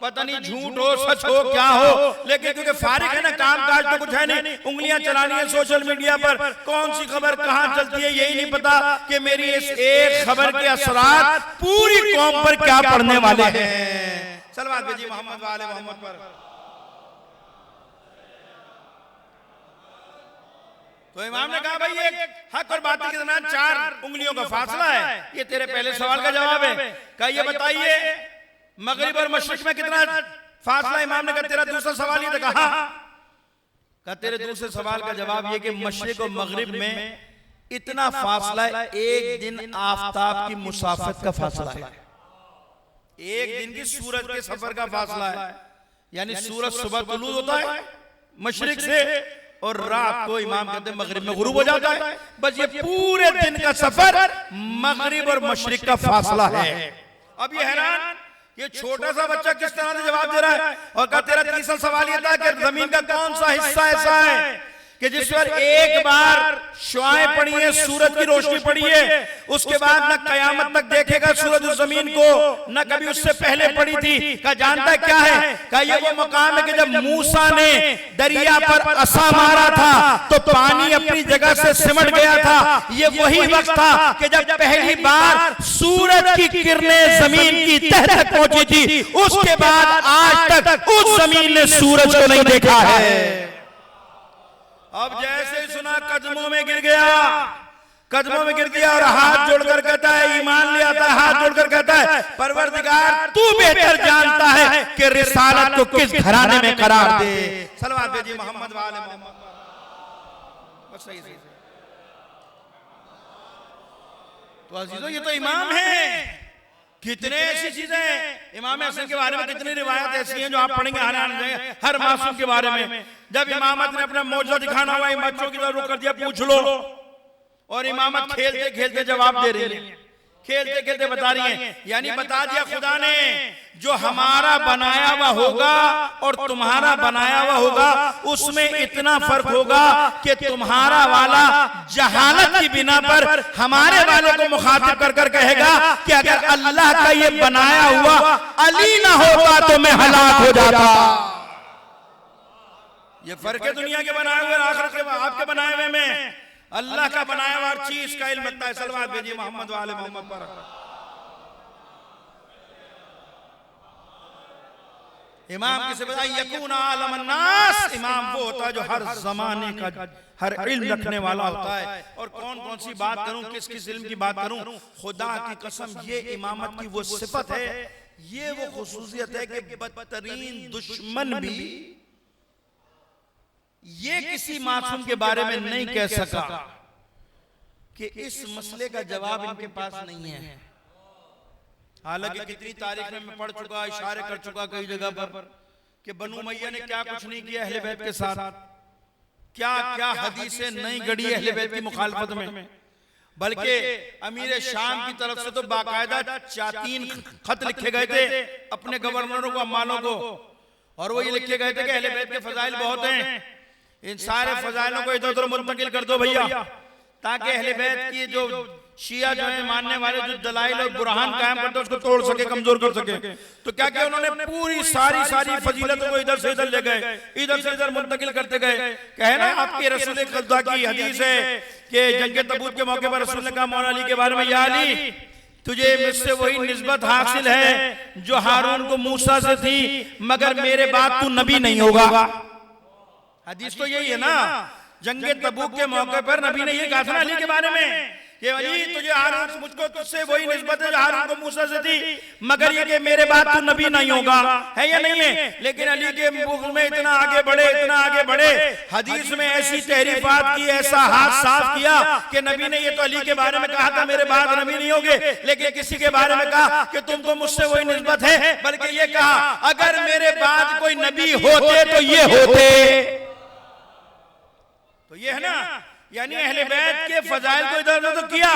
पता नहीं झूठ हो सच हो क्या हो, लेकिन क्योंकि फारिग है ना, काम काज तो कुछ है नहीं, उंगलियां चलानी है सोशल मीडिया पर, कौन सी खबर कहां चलती है यही नहीं पता कि मेरी इस एक खबर के असरात पूरी कौम पर क्या पड़ने वाले हैं। सलवात भेजिए मोहम्मद वाले मोहम्मद पर। तो इमाम ने कहा भाई ये हक और बातिल के दरमियान 4 उंगलियों का फासला है। ये तेरे पहले सवाल का जवाब है। कहा ये बताइए मगरिब और मशरिक में कितना फासला? इमाम ने कहा तेरा दूसरा सवाल ये था। कहा तेरे दूसरे सवाल का जवाब ये कि मशरिक और मगरिब में इतना फासला है, एक दिन आफताब की मुसाफत का फासला है, एक दिन की सूरज के सफर का फासला है। यानी सूरज सुबह तुलूद होता है मशरिक से और रात को इमाम कहते हैं मगरिब में गुरूब हो जाता है। बस ये पूरे दिन का सफर मगरिब और मशरिक का फासला है। अब ये हैरान, ये छोटा सा बच्चा किस तरह से जवाब दे रहा है। और कहा तेरा तीसरा सवाल ये था कि जमीन का कौन सा हिस्सा ऐसा है कि जिस पर एक बार शुआएं पड़ी है, सूरज की रोशनी पड़ी है, उसके बाद न कयामत तक देखेगा सूरज उस जमीन को, न कभी उससे पहले पड़ी थी। का जानता क्या है? का ये वो मकाम है कि जब मूसा ने दरिया पर असा मारा था तो पानी अपनी जगह से सिमट गया था। ये वही वक्त था कि जब पहली बार सूरज की किरणें जमीन की तह तक पहुंची थी। उसके बाद आज तक उस जमीन ने सूरज को नहीं देखा है। अब जैसे सुना कदमों में गिर गया, कदमों में गिर गया और हाथ जोड़कर कहता है, ईमान ले आता है, हाथ जोड़कर कहता है परवरदिगार तू बेहतर जानता है कि रिसालत को किस घराने में करार दे। सलवात भेजिए मोहम्मद वाले मोहम्मद। बस सही सही। तो अजीजों ये तो इमाम है। कितने ऐसी चीजें इमाम हसन के बारे में, कितनी रिवायत ऐसी हैं जो आप पढ़ेंगे हर मासूम के बारे में। जब इमामत ने अपना मौजूद दिखाना हुआ, इन बच्चों की तरफ रुक कर दिया पूछ लो, और इमामत खेलते खेलते जवाब दे रही है, खेलते खेलते बता रही है। यानी बता दिया खुदा ने जो हमारा बनाया हुआ होगा और तुम्हारा बनाया हुआ होगा उसमें इतना फर्क होगा कि तुम्हारा वाला जहालत की बिना पर हमारे वाले को मुखातिब कर कर कहेगा कि अगर अल्लाह का ये बनाया हुआ अली ना होता तो मैं हलाक हो जाता। ये फर्क है दुनिया के बनाए हुए आखिरत के आपके बनाए हुए में। अल्लाह का बनाया हुआ हर चीज का इल्म रखता है। सलवात भेजिए मोहम्मद वाले मोहम्मद पर। इमाम किसे बताया? यकून आलम अन्नास, इमाम वो होता है जो हर जमाने का हर इल्म रखने वाला होता है। और कौन कौन सी बात करूं, किस किस इल्म की बात करूं, खुदा की कसम ये इमामत की वो सिफत है, ये वो खुसूसियत है कि बदतरीन दुश्मन भी ये किसी मासूम के बारे में नहीं कह सका कि इस मसले का जवाब इनके पास नहीं है। हालांकि कितनी तारीख में मैं पढ़ चुका, इशारे कर चुका कई जगह पर कि बनु उमय्या ने क्या कुछ नहीं किया अहले बैत के साथ, क्या क्या हदीसें नहीं गढ़ी अहले बैत की मुखालफत में। बल्कि अमीर शाम की तरफ से तो बाकायदा 3 खत लिखे गए थे अपने गवर्नरों को, अम्मालों को, और वो ये लिखे गए थे कि अहले बैत के फजाइल बहुत हैं, इन सारे फजाइलों को इधर उधर मुंतकिल कर दो भैया, ताकि अहले बैत की जो शिया जो है मानने वाले जो दलाइल और बुरहान कायम करते हैं उसको तोड़ सके, कमजोर कर सके। तो क्या किया उन्होंने? पूरी सारी फजीलतों को इधर से इधर ले गए, इधर से इधर मुंतकिल करते गए। कहे ना आपके रसूल खुदा की हदीस है कि जंग तबूक के मौके पर रसूल ने कहा मौला अली के बारे में, या अली तुझे मुझसे वही निस्बत हासिल है जो हारून को मूसा से थी, मगर मेरे बाद तू नबी नहीं होगा। हदीस तो यही है ना। जंग तबूक के मौके पर नबी ने ये कहा था अली के बारे में कि अली तुझे हारून, मुझको तुझसे वही निस्बत है जो हारून को मूसा से थी, मगर ये कि मेरे बाद तू नबी नहीं होगा, है या नहीं है? लेकिन अली के मुख में इतना आगे बढ़े, इतना आगे बढ़े, हदीस में ऐसी तहरीफात की, ऐसा हाथ साफ किया कि नबी ने ये तो अली के बारे में कहा था मेरे बाद नबी नहीं होगे, लेकिन किसी के बारे में कहा कि तुमको मुझसे वही निस्बत है, बल्कि ये कहा अगर मेरे बाद कोई नबी होते तो ये होते। तो ये है ना, यानी अहले बैत के फजाइल को इधर उधर तो किया,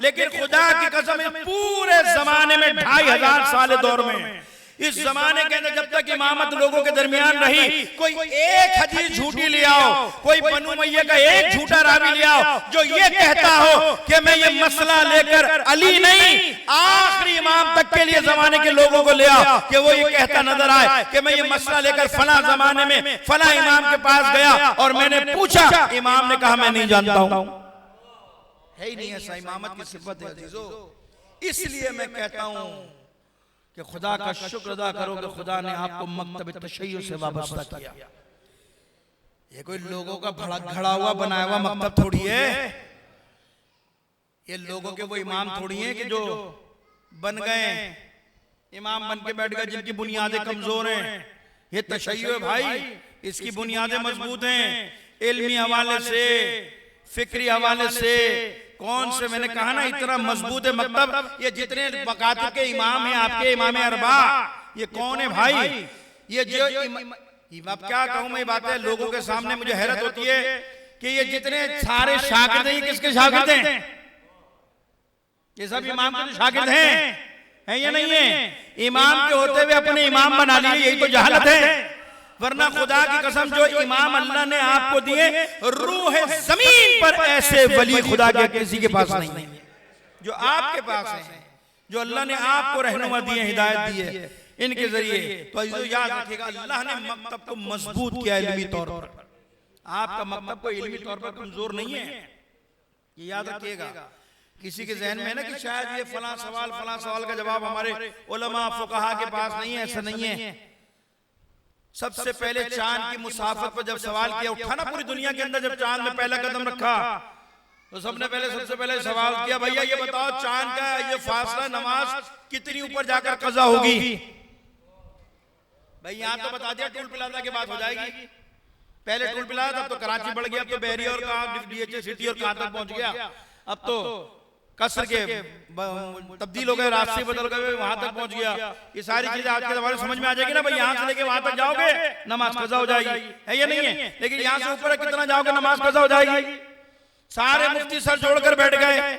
लेकिन खुदा की कसम पूरे जमाने में 2500 साल दौर में, इस जमाने के अंदर जब तक इमामत लोगों के दरमियान रही, कोई एक हदीस झूठी ले आओ, कोई बनु उमय्या का एक झूठा रावी ले आओ जो ये कहता हो कि मैं ये मसला लेकर अली नहीं आखिरी इमाम तक के लिए जमाने के लोगों को ले आओ कि वो ये कहता नजर आए कि मैं ये मसला लेकर फला जमाने में फला इमाम के पास गया और मैंने पूछा, इमाम ने कहा मैं नहीं जानता हूं। है ही नहीं ऐसा, इमामत की सिफत है अजीजों। इसलिए मैं कहता हूं कि खुदा का शुक्र अदा करो कि खुदा ने आपको मकतब तशय्युअ से वाबस्ता किया। ये कोई लोगों का खड़ा हुआ बनाया हुआ मकतब थोड़ी है, ये लोगों के वो इमाम थोड़ी हैं कि जो बन गए इमाम बन के बैठ गए जिनकी बुनियादें कमजोर हैं। ये तशय्युअ है भाई, इसकी बुनियादें मजबूत हैं, इल्मी हवाले से, फिक्री हवाले से। कौन से, मैंने कहा ना इतना मजबूत है मकतब। ये जितने मकातब के इमाम हैं आपके इमाम अरबा, ये कौन है भाई? ये जो अब क्या कहूं मैं, बातें लोगों के सामने मुझे हैरत होती है कि ये जितने सारे शागिर्द हैं, ये किसके शागिर्द हैं? ये सब इमाम के शागिर्द हैं या नहीं है? इमाम के होते हुए अपने इमाम बना लिए, यही तो जहालत है। वरना खुदा की कसम जो इमाम अल्लाह ने आपको दिए, रूह जमीन पर ऐसे वली खुदा के किसी के पास नहीं है जो आपके पास है, जो अल्लाह ने आपको रहनुमा दी है, हिदायत दी है इनके जरिए। तो याद रखिएगा अल्लाह ने मकतब को मजबूत किया इल्मी तौर पर। आपका मकतब को इल्मी तौर पर कमजोर नहीं है, ये याद रखिएगा। किसी के जहन में ना कि शायद ये फला सवाल का जवाब हमारे उलमा फुकहा के पास नहीं है, ऐसा नहीं है। सबसे पहले चांद की मुसाफत पर जब सवाल किया उठा ना पूरी दुनिया के अंदर, जब चांद में पहला कदम रखा तो सबसे पहले सवाल किया, भैया ये बताओ चांद का ये फासला नमाज कितनी ऊपर जाकर कज़ा होगी? भाई यहाँ तो बता दिया टूल प्लाजा की बात हो जाएगी। पहले टूल प्लाजा, अब तो कराची बढ़ गया, अब तो बहरी और कहा डीएचए सिटी और कहां तक पहुंच गया, अब तो कसर के तब्दील हो गए, रास्ते बदल गए, वहां तक पहुंच गया। ये सारी चीजें आज के दौर में समझ में आ जाएगी ना भाई। यहाँ से लेके वहां तक जाओगे नमाज कज़ा हो जाएगी, है या नहीं है? लेकिन यहाँ से ऊपर कितना जाओगे नमाज कज़ा हो जाएगी। सारे मुफ्ती सर जोड़कर बैठ गए,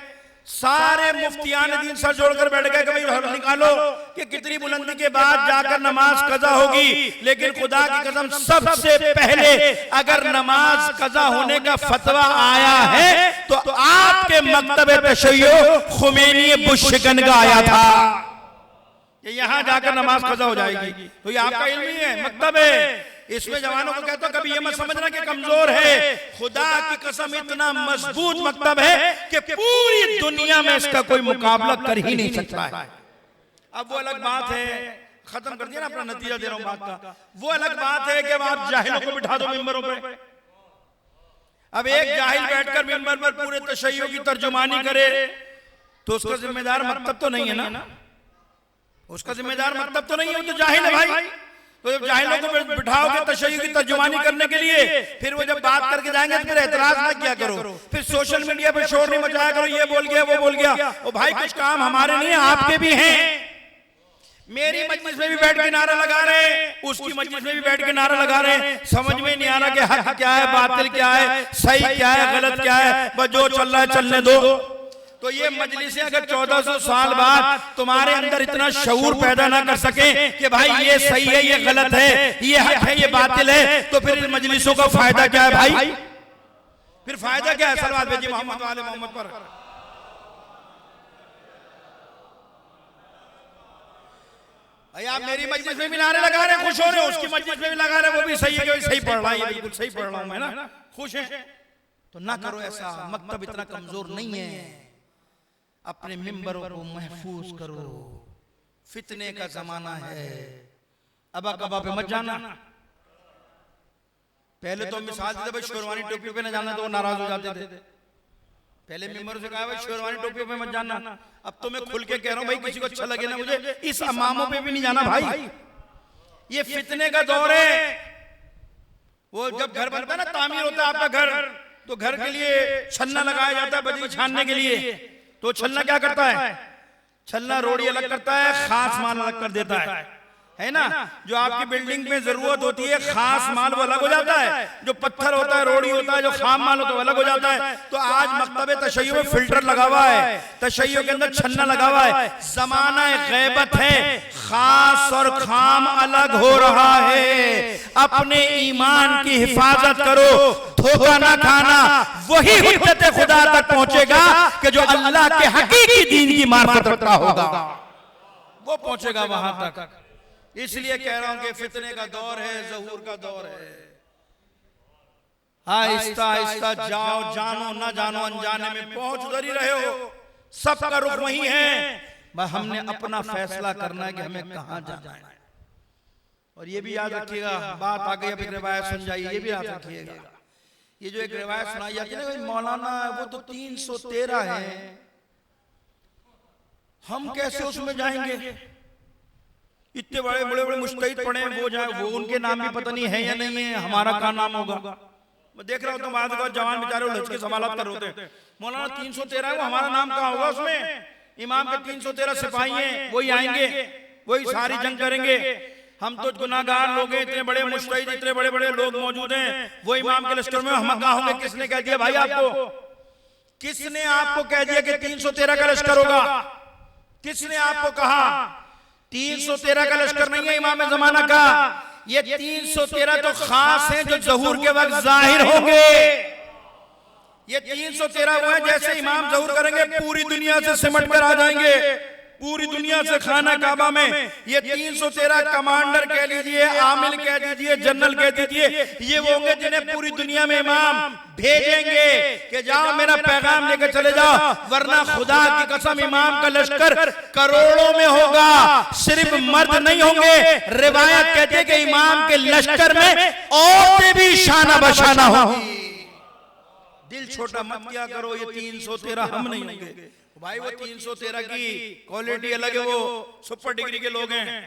सारे मुफ्तियान दीन सर जोड़कर बैठ गए कि भाई हल निकालो कि कितनी बुलंदी के बाद जाकर नमाज कज़ा होगी। लेकिन खुदा की कसम सबसे पहले अगर नमाज कज़ा होने का फतवा आया है तो आपके मकतब तशय्युअ खुमैनी बुशकन का आया था कि यहां जाकर नमाज कज़ा हो जाएगी। तो ये आपका इल्म ही है, मकतब है। इसमें जवानों को कहता हूं कभी ये मत समझना कि कमजोर है, खुदा की कसम इतना मजबूत मकतब है कि पूरी दुनिया में इसका कोई मुकाबला कर ही नहीं सकता है। अब वो अलग बात है, खत्म कर दिया ना अपना नतीजा दे रहा हूं बात का, वो अलग बात है कि आप जाहिलों को बिठा दो मिंबरों पे। अब एक जाहिल बैठकर मिंबर पर पूरे तशय्युओ की तर्जुमानी करे तो उसका जिम्मेदार मकतब तो नहीं है ना, उसका जिम्मेदार मकतब तो नहीं है, वो तो जाहिल है भाई। तो जब जाहिलों को बिठाओगे तशय्युओ की तर्जुमानी करने के लिए, फिर वो जब बात करके जाएंगे तो फिर एतराज ना किया करो, फिर सोशल मीडिया पे शोर नहीं मचाया करो, ये बोल गया वो बोल गया। ओ भाई कुछ काम हमारे नहीं है, आपके भी हैं। मेरी मजलिस में भी बैठ के नारा लगा रहे हैं, उसकी मजलिस में भी बैठ के नारा लगा रहे हैं, समझ में नहीं आ रहा कि हक क्या है, बातिल क्या है, सही क्या है, गलत क्या है, बस जो चल रहा है चलने दो। तो ये मजलिसें अगर 1400 साल बाद तुम्हारे अंदर इतना शऊर पैदा ना कर सके कि भाई ये सही है, ये गलत है, ये हक है, ये बातिल है, तो फिर इन मजलिसों का फायदा क्या है भाई? फिर फायदा क्या है? सलवात भेजिए मोहम्मद वाले मोहम्मद पर। आप मेरी मजलिस में भी नारे लगा रहे हैं, खुश हो रहे हो, उसकी मजलिस में भी लगा रहे हैं, वो भी सही है कि सही पढ़ रहा है, बिल्कुल सही पढ़ रहा हूं मैं ना, खुश है। तो ना करो ऐसा, मकतब इतना कमजोर नहीं है। अपने मिंबरों को महफूज करो, फितने का जमाना है, अबा कबा पे मत जाना। पहले तो मिसाल देते भाई शेरवानी टोपी पे न जाना तो वो नाराज हो जाते थे, पहले मिंबरों से कहा भाई शेरवानी टोपी पे मत जाना। अब तो मैं खुल के कह रहा हूं भाई किसी को अच्छा लगे ना मुझे, इस अमामों पे भी नहीं जाना भाई, ये फितने का दौर है। वो जब घर बनता है ना, तामीर होता है आपका घर, तो घर के लिए छन्ना लगाया जाता है बजरी छानने के लिए। तो छन्ना क्या करता है? छन्ना रोड़ी अलग करता है, खास माल अलग कर देता है ना। जो आपकी बिल्डिंग में जरूरत होती है खास माल वो अलग हो जाता है, जो पत्थर होता है, रोड़ी होता है, जो खाम माल होता है वो अलग हो जाता है। तो आज मकतबे तशय्युओ में फिल्टर लगा हुआ है, तशय्युओ के अंदर छन्ना लगा हुआ है, जमाना गैबत है, खास और खाम अलग हो रहा है। अपने ईमान की हिफाजत करो, धोखा ना खाना, वही हुज्जत खुदा तक पहुंचेगा कि जो अल्लाह के हकीकी दीन की मार्फत रखता होगा, वो पहुंचेगा वहां तक। इसलिए कह रहा हूं कि फितने का दौर है, ज़हूर का दौर है। आहिस्ता आहिस्ता जाओ, जानो ना जानो, अनजाने में पहुंच उधर ही रहे हो, सबका रुख वही है। हमने अपना फैसला करना है कि हमें कहां जाना है। और ये भी याद रखिएगा, बात आ गई, अब एक रिवायत सुन जाइए, ये भी याद रखिएगा। ये जो एक रिवायत सुनाई जाती है ना मौलाना, वो तो 313 है, हम कैसे उसमें जाएंगे? इतने बड़े बड़े बड़े मुस्तहिद पढ़े वो जाए, वो उनके नाम भी पता नहीं है या नहीं है, हमारा क्या नाम होगा? मैं देख रहा हूँ तो बाद में जवान बेचारे लच के सवालात कर रहे थे, मौलाना 313 है, वो हमारा नाम कहाँ होगा उसमें? इमाम के 313 सिपाही हैं, वही आएंगे, वही सारी जंग करेंगे। हम तो गुनाहगार लोग हैं, इतने बड़े मुस्तहिद, इतने बड़े बड़े लोग मौजूद हैं, वो इमाम के लश्कर में हम कहाँ होंगे? किसने कह दिया भाई आपको? किसने आपको कह दिया कि 313 का लश्कर होगा? किसने आपको कहा? 313 का लश्कर नहीं है इमाम जमाना का, ये 313 तो खास हैं जो ज़हूर के वक्त जाहिर होंगे। ये 313 वो है जैसे इमाम ज़हूर करेंगे पूरी दुनिया से सिमट कर आ जाएंगे, पूरी दुनिया से खाना काबा में। ये 313 कमांडर कह लीजिए, आमिल कह दीजिए, जनरल कह दीजिए, ये वो होंगे जिन्हें पूरी दुनिया में इमाम भेजेंगे कि जाओ मेरा पैगाम लेकर चले जाओ, वरना खुदा की कसम इमाम का लश्कर करोड़ों में होगा, सिर्फ मर्द नहीं होंगे। रिवायत कहती है कि इमाम के लश्कर में औरतें भी शाना बशाना होंगी। दिल छोटा मत किया करो, ये 313 हम नहीं होंगे भाई, वो 313 की क्वालिटी अलग है, वो सुपर डिग्री के लोग हैं।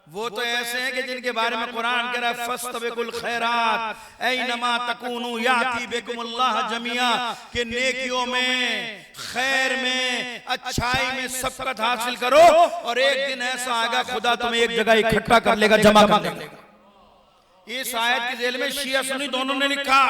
वो तो ऐसे हैं कि जिनके बारे में कुरान कह रहा है फस्तबिकुल खैरात ऐनमा तकूनु याती बिकुमुल्लाह जमिया, कि नेकियों में, खैर में, अच्छाई में सबकत हासिल करो और एक दिन ऐसा आएगा खुदा तुम्हें एक जगह इकट्ठा कर लेगा, जमा कर लेगा। इस आयत की जेल में शिया सुन्नी दोनों ने लिखा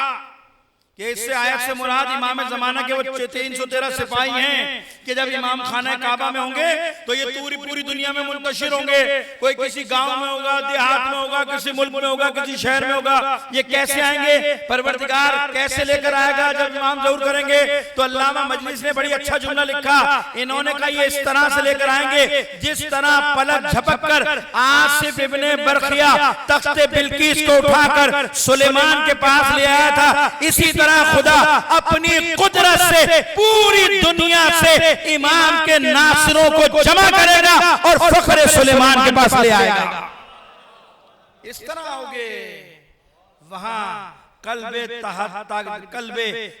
कि इससे आयत से मुराद इमाम जमाना के वो 313 सिपाही हैं कि जब इमाम खाना काबा में होंगे तो ये पूरी दुनिया में मुंतशिर होंगे। कोई किसी गांव में होगा, देहात में होगा, किसी मुल्क में होगा, किसी शहर में होगा। ये कैसे आएंगे? परवरदिगार कैसे लेकर आएगा जब इमाम ज़हूर करेंगे? तो अल्लामा मजलिस ने बड़ी अच्छा जुमला लिखा। इन्होंने कहा ये इस तरह से लेकर आएंगे जिस तरह पलक झपक कर आसिफ इब्ने बरखिया तख्ते बिल्किस को उठाकर सुलेमान के पास ले आया था, इसी तरह खुदा अपनी कुदरत से पूरी दुनिया से इमाम के नासिरों को जमा करेगा और फख्र सुलेमान के पास ले आएगा। इस तरह होगे। वहां कल्बे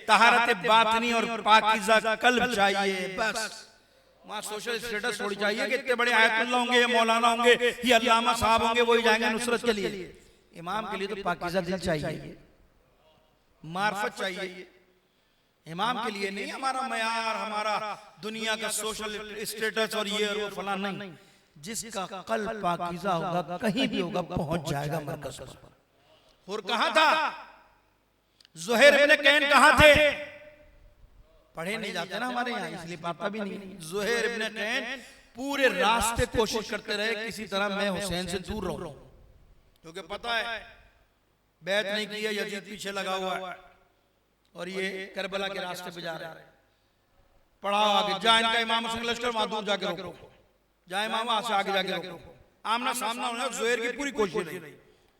तहारत बातनी और पाकीज़ा कल्ब चाहिए। बस वहां सोशल स्टेटस थोड़ी चाहिए कि इतने बड़े आयतुल्लाह होंगे, ये मौलाना होंगे, ये अल्लामा साहब होंगे, वही जाएंगे नुसरत के लिए। इमाम के लिए तो पाकीज़ा दिल चाहिए, मार्फत चाहिए। इमाम के लिए नहीं हमारा मयार, हमारा दुनिया का सोशल स्टेटस और ये और वो फलां नहीं। जिसका कल्ब पाकीज़ा होगा कहीं भी होगा पहुंच जाएगा मरकज पर। और कहां था ज़ुहैर इब्ने कैन? कहां थे? पढ़े नहीं जाते ना हमारे यहाँ, इसलिए पता भी नहीं। ज़ुहैर इब्ने कैन पूरे रास्ते कोशिश करते रहे किसी तरह मैं हुसैन से दूर रहूं, क्योंकि पता है बैत नहीं किया, यजीद पीछे लगा हुआ है और ये करबला के रास्ते पे जा रहे हैं। पढ़ाओ आगे जा, इनका इमाम हुसैन लश्कर वहां दूर जाके रोको, जा इमाम वहां से आगे जाके रोको। आमना सामना होना ज़ुहैर की पूरी कोशिश रही।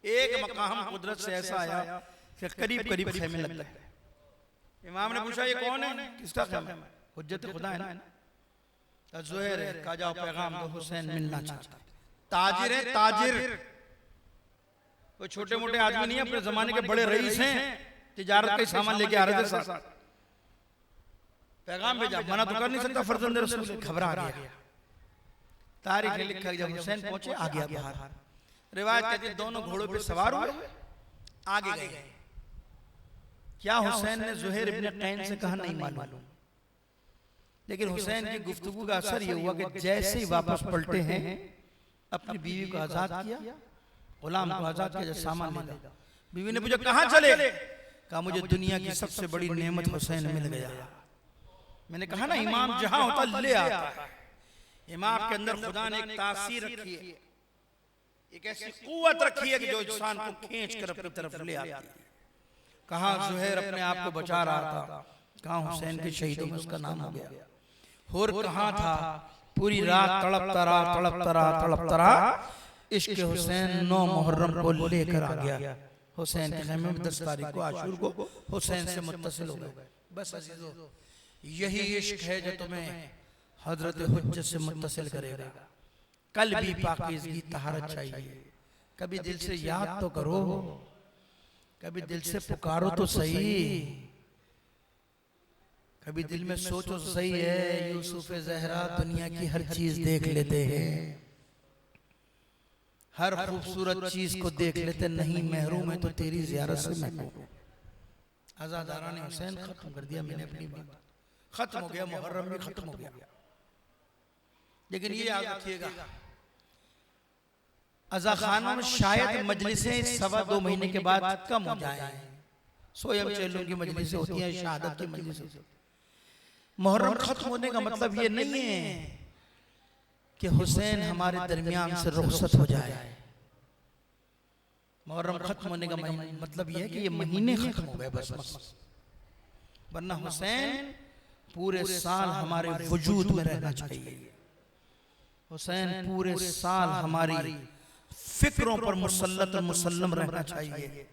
एक मकाम कुदरत से ऐसा आया कि करीब करीब खेमे लगता है। इमाम ने पूछा ये कौन है? किसका खेमा है? हुज्जत खुदा है ना। ज़ुहैर है। कहा जाओ पैगाम दो, हुसैन मिलना चाहता है। ताजिर है, ताजिर, कोई छोटे मोटे आदमी नहीं है, अपने जमाने के बड़े रईस हैं, तिजारत के सामान लेके आ रहे थे साथ। पैगाम भेजा, मना तो कर नहीं सकता फर्जंद रसूल, घबरा गया। तारीख में लिखा जब हुसैन पहुंचे आ गया बाहर। रिवायत कहती है दोनों घोड़ों पे सवार हुए, आगे गए। क्या हुसैन ने ज़ुहैर इब्ने कैन से कहा? नहीं मालूम। लेकिन हुसैन की गुफ्तगू का असर ये हुआ कि जैसे ही वापस पलटे हैं अपनी बीवी को आजाद किया, गुलाम को आजाद किया, सामान ले गया। बीवी ने पूछा कहां चले? कहा मुझे दुनिया की सबसे बड़ी नेमत हुसैन मिल गया। मैंने कहा ना इमाम जहां होता ले आता है। इमाम के अंदर खुदा ने एक तासीर रखी है, एक ऐसी कुव्वत रखी है कि जो इंसान को खींच कर अपनी तरफ ले आती है। कहा ज़ुहैर अपने आप को बचा रहा था, कहा हुसैन के शहीदों में उसका नाम हो गया। और कहां था? पूरी रात तड़पता रहा। इश्क हुसैन 9 मुहर्रम को लेकर आ गया। हुसैन के खेमे में 10 तारीख को आशूर को हुसैन से मुत्तसिल हो गए। बस अजीजों, यही इश्क है जो तुम्हें हजरत हुज्जत से मुत्तसिल करेगा। कल भी पाकीज़गी तहारत चाहिए। कभी दिल से याद तो करो, कभी दिल से पुकारो तो सही, कभी दिल में सोचो तो सही है। यूसुफ ज़हरा दुनिया की हर चीज देख लेते हैं, हर खूबसूरत चीज को देख लेते, नहीं महरूम है तो तेरी ज़ियारत से महरूम। आज़ादारान हुसैन खत्म कर दिया मैंने अपनी बात, खत्म हो गया, मुहर्रम भी खत्म हो गया। लेकिन ये याद रखिएगा अज़ा खानों में शायद मजलिसें 2.25 महीने के बाद कम हो जाए। सोयम चेलों की मजलिसें होती हैं, शहादत की मजलिसें। मुहर्रम खत्म होने का मतलब ये नहीं है कि हुसैन हमारे दरमियान से रुखसत हो जाए। मुहर्रम खत्म होने का मतलब ये है कि ये महीने खत्म हो गए बस। वरना हुसैन पूरे साल हमारे वजूद में रहना चाहिए। हुसैन पूरे साल हमारी फिक्रों पर मुसल्लत मुसल्लम रहना चाहिए।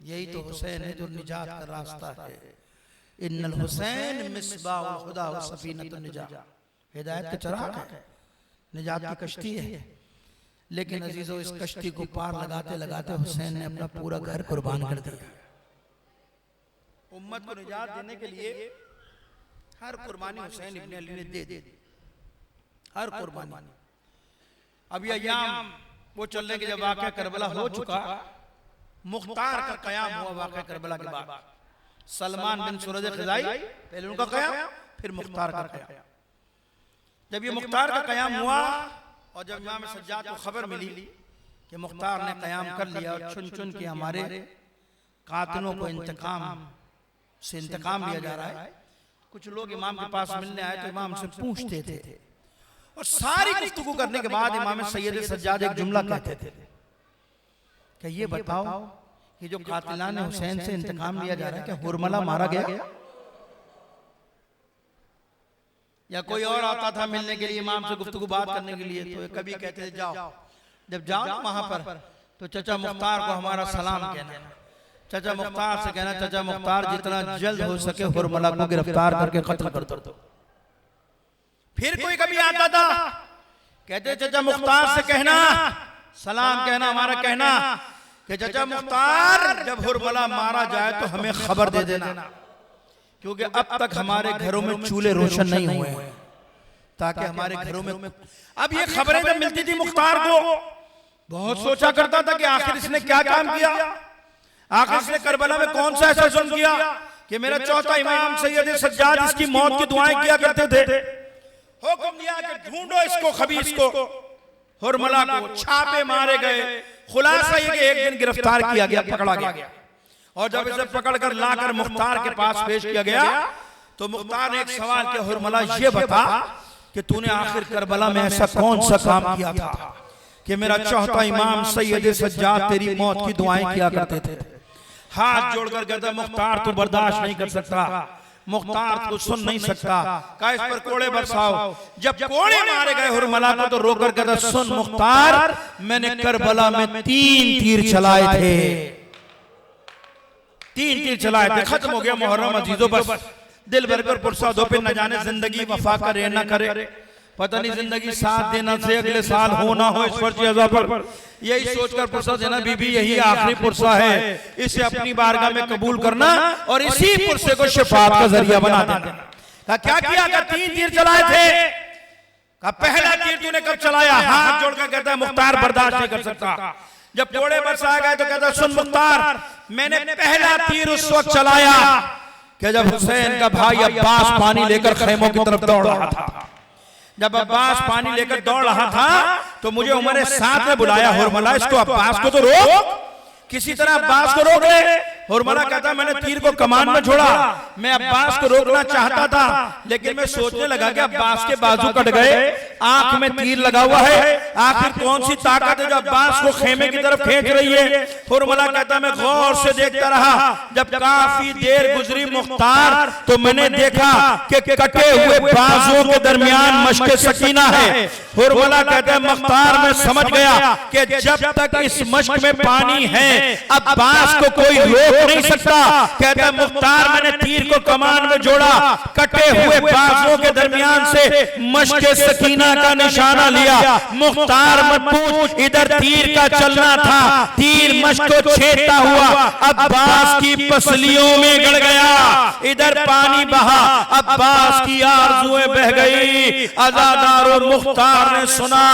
यही तो हुसैन है जो निजात का रास्ता है। इन्नल हुसैन मिस्बाहुल खुदा व सफीनतुन निजात, हिदायत का चराग है, निजात की कश्ती है। लेकिन अजीजों, इस कश्ती को पार लगाते लगाते हुसैन ने अपना पूरा घर कुर्बान कर दिया। उम्मत को निजात देने के लिए हर कुर्बानी हुसैन इब्ने अली ने दे दी, हर कुर्बानी। अब ये अय्याम वो चल रहे कि जब वाक़या करबला हो चुका, मुख्तार का क़याम हुआ वाक़या करबला के बाद। सलमान बिन सूरज ख़िज़ाई पहले उनका क़याम, फिर मुख्तार का क़याम। जब ये मुख्तार का क़याम हुआ और जब इमाम सज्जाद को खबर मिली कि मुख्तार ने क़याम कर लिया और चुन चुन के हमारे कातिलों को इंतकाम से इंतकाम लिया जा रहा है। कुछ लोग इमाम के पास मिलने आए तो इमाम से पूछते थे और सारी गुफ्तगू करने के बाद इमाम सैयद सज्जाद एक जुमला कहते थे कि ये बताओ कि जो कातिलान हुसैन से इंतकाम लिया जा रहा है क्या हुरमला मारा गया? या कोई और आता था मिलने के लिए इमाम से गुफ्तगू बात करने के लिए, तो कभी कहते थे जाओ, जब जाओ वहां पर तो चचा मुख्तार को हमारा सलाम कहना, चचा मुख्तार से कहना चचा मुख्तार जितना जल्द हो सके हुरमला को गिरफ्तार करके कत्ल कर दो। फिर कोई कभी आता था कहते चचा मुख्तार से कहना सलाम कहना, हमारा कहना कि चचा मुख्तार जब हुरमला मारा जाए तो हमें खबर दे देना, क्योंकि अब तक हमारे घरों में चूल्हे रोशन नहीं हुए हैं, ताकि हमारे घरों में। अब ये खबरें जब मिलती थी मुख्तार को, बहुत सोचा करता था कि आखिर इसने क्या काम किया, आखिर इसने करबला में कौन सा ऐसा जुल्म किया कि मेरा चौथा इमाम सैयद सज्जाद इसकी मौत की दुआएं किया करते थे। हुक्म दिया कि ढूंढो इसको, खबीस को, हुरमला को। छापे मारे गए, खुलासा ये कि एक दिन गिरफ्तार किया गया, पकड़ा गया, और जब इसे पकड़कर लाकर मुख्तार के पास पेश किया गया तो मुख्तार ने एक सवाल किया, हुरमला ये बता कि तूने आखिर करबला में ऐसा कौन सा काम किया था कि मेरा चौथा इमाम सैयद सज्जाद तेरी मौत की दुआएं किया करते थे? हाथ जोड़कर कहता मुख्तार तू बर्दाश्त नहीं कर सकता, मुख्तार को सुन नहीं सकता, कहा इस पर कोड़े बरसाओ। जब कोड़े मारे गए हुरमला को तो रोकर कहता सुन मुख्तार, मैंने करबला में 3 तीर चलाए थे, 3 तीर चलाए थे। खत्म हो गया मुहर्रम अजीजों, बस दिल भर कर पुरसा दो पे न जाने जिंदगी वफा करे न करे, पता नहीं जिंदगी साथ देना से अगले साल हो ना हो इस फर्जी अज़ा पर, यही सोचकर पुरसा देना बीबी यही आखिरी पुरसा है, इसे अपनी बारगाह में कबूल करना और इसी पुरसे को शिफात का जरिया बना देना। क्या किया? 3 तीर चलाए थे। का पहला तीर तूने कब चलाया? हाथ जोड़कर कहता है मुख्तार बर्दाश्त नहीं कर सकता। जब कोड़े बरसाए गए तो कहता सुन मुख्तार, मैंने पहला तीर उस वक्त चलाया कि जब हुसैन का भाई अब्बास पानी लेकर खैमों की तरफ दौड़ रहा था। जब अब्बास पानी लेकर दौड़ रहा था तो मुझे उमर साथ में बुलाया, हुरमला इसको अब्बास को तो रोक, किसी तरह अब्बास को रोक ले। हुरमला कहता मैंने तीर को कमान में छोड़ा, मैं अब्बास को रोकना चाहता था लेकिन मैं सोचने लगा कि अब्बास के बाजू कट गए, आंख में तीर लगा हुआ है, आखिर कौन सी ताकत है जो अब्बास को खेमे की तरफ खींच रही है। हुरमला कहता मैं गौर से देखता रहा, जब काफी देर गुजरी मुख्तार तो मैंने देखा कि कटे हुए बाजुओं के दरमियान मशके सकीना है। हुरमला कहता है मुख्तार मैं समझ गया कि जब तक इस मशक में पानी है अब्बास को कोई रोक नहीं सकता। कहता मुख्तार मैंने तीर को कमान में जोड़ा, कटे हुए बाजुओं के दरमियान से मशके सकीना का निशाना लिया। मुख्तार मत पूछ, इधर तीर का चलना था, तीर मशक को छेदता हुआ अब्बास की पसलियों में गड़ गया, इधर पानी बहा, अब्बास की आरज़ुएं बह गई। अज़ादार और मुख्तार ने सुना,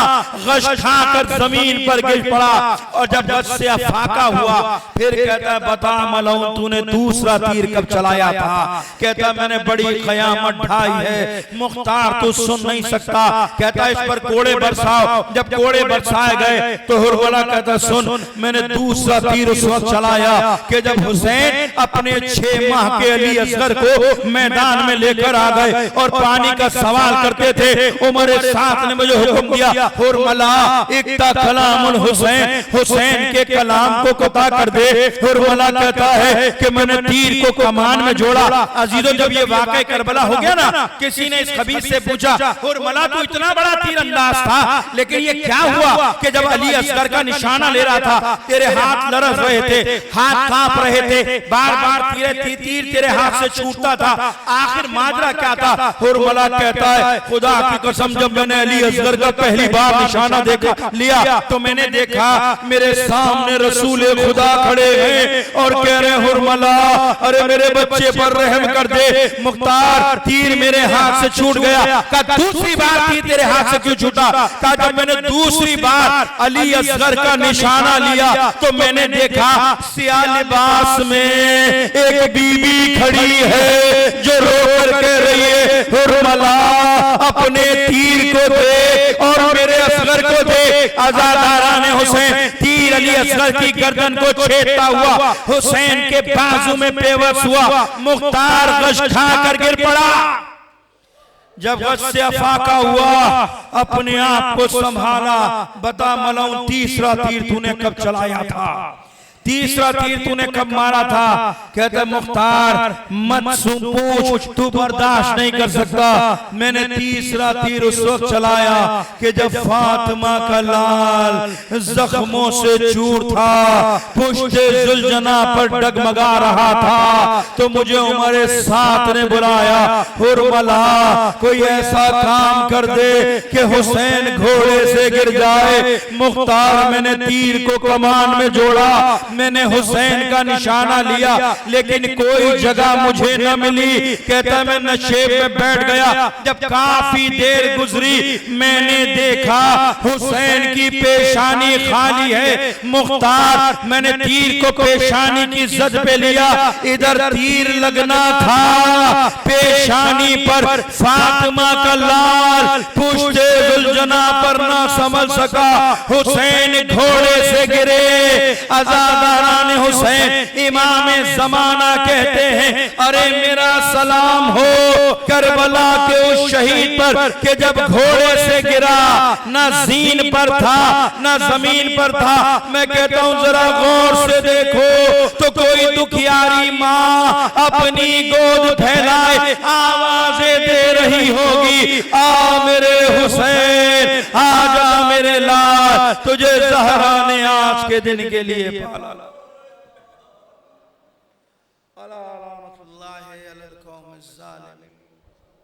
गश खाकर जमीन पर गिर पड़ा और जब गश से अफाका हुआ फिर कहता बता मलऊन तूने दूसरा तीर कब चलाया था? कहता मैंने बड़ी कयामत ढाई है मुख्तार तू सुन नहीं सकता। कहता इस पर कोड़े बरसाओ। जब कोड़े बरसाए गए तो हुरमला कहता सुन मैंने दूसरा तीर उस वक्त चलाया कि जब हुसैन अपने 6 माह के अली असगर को मैदान में लेकर आ गए और पानी का सवाल करते थे। उमर साथ ने मुझे हुक्म दिया हुरमला इक्ता कलामुल हुसैन, हुसैन के कलाम को कता कर दे। हुरमला कहता है कि मैंने तीर को कमान में जोड़ा। अजीजों जब ये वाकई करबला हो गया ना, किसी ने इस खबीस से पूछा हुरमला तो इतना बड़ा तीर अंदाज था लेकिन ये क्या हुआ कि जब अली असगर का निशाना ले रहा था तेरे हाथ लरस रहे थे, हाथ कांप रहे थे, बार बार तीर तेरे हाथ से छूटता था, आखिर माजरा क्या था? हुरमला कहता है खुदा की कसम जब मैंने अली असगर का पहली बार निशाना देखा लिया तो मैंने देखा मेरे सामने रसूल खुदा खड़े हैं और कह रहे हुरमला अरे मेरे बच्चे पर रहम कर दे। मुख्तार तीर मेरे हाथ से छूट गया। कहा दूसरी बार तीर तेरे हाथ से क्यों छूटा? कहा जब मैंने दूसरी बार अली असगर का निशाना लिया तो मैंने देखा सियाह लिबास में एक बीबी खड़ी है जो रोकर कह रही है हुरमला अपने तीर को दे और मेरे असगर को दे। अज़ादारा ने हुसैन तीर अमीर अली असगर की गर्दन को छेदता हुआ हुसैन के बाजू में बेवस हुआ। मुख्तार गश खाकर गिर पड़ा। जब गश से अफाका हुआ, अपने आप को संभाला। बता मलऊन, तीसरा तीर तूने कब चलाया था? तीसरा तीर तूने कब मारा था? कहता मुख्तार मत पूछ, तू बर्दाश्त नहीं कर सकता। मैंने तीसरा तीर उस वक्त चलाया कि जब फातिमा का लाल जख्मों से चूर था, पुश्ते जुलजना पर डगमगा रहा था, तो मुझे उमर साथ ने बुलाया, हुरमला कोई ऐसा काम कर दे कि हुसैन घोड़े से गिर जाए। मुख्तार मैंने तीर को कमान में जोड़ा, मैंने हुसैन का निशाना लिया, लेकिन कोई जगह मुझे न मिली। कहता मैं नशेब में बैठ गया। जब काफी देर गुजरी, मैंने देखा हुसैन की पेशानी खाली है। मुख्तार मैंने तीर को पेशानी की जद पे लिया, इधर तीर लगना था पेशानी पर। फातिमा का लाल पुश्ते जुलजना पर ना समझ सका, हुसैन घोड़े से गिरे। आजादारान हुसैन इमाम जमाना कहते हैं, अरे मेरा सलाम हो करबला के उस शहीद पर कि जब घोड़े से गिरा, ना जीन पर था ना जमीन पर था। मैं कहता हूं जरा गौर से देखो तो कोई दुखियारी माँ अपनी गोद फैलाए आवाजें दे रही होगी, आ मेरे हुसैन, आ जा मेरे लाल, तुझे ज़हरा ने आज के दिन के लिए पाला।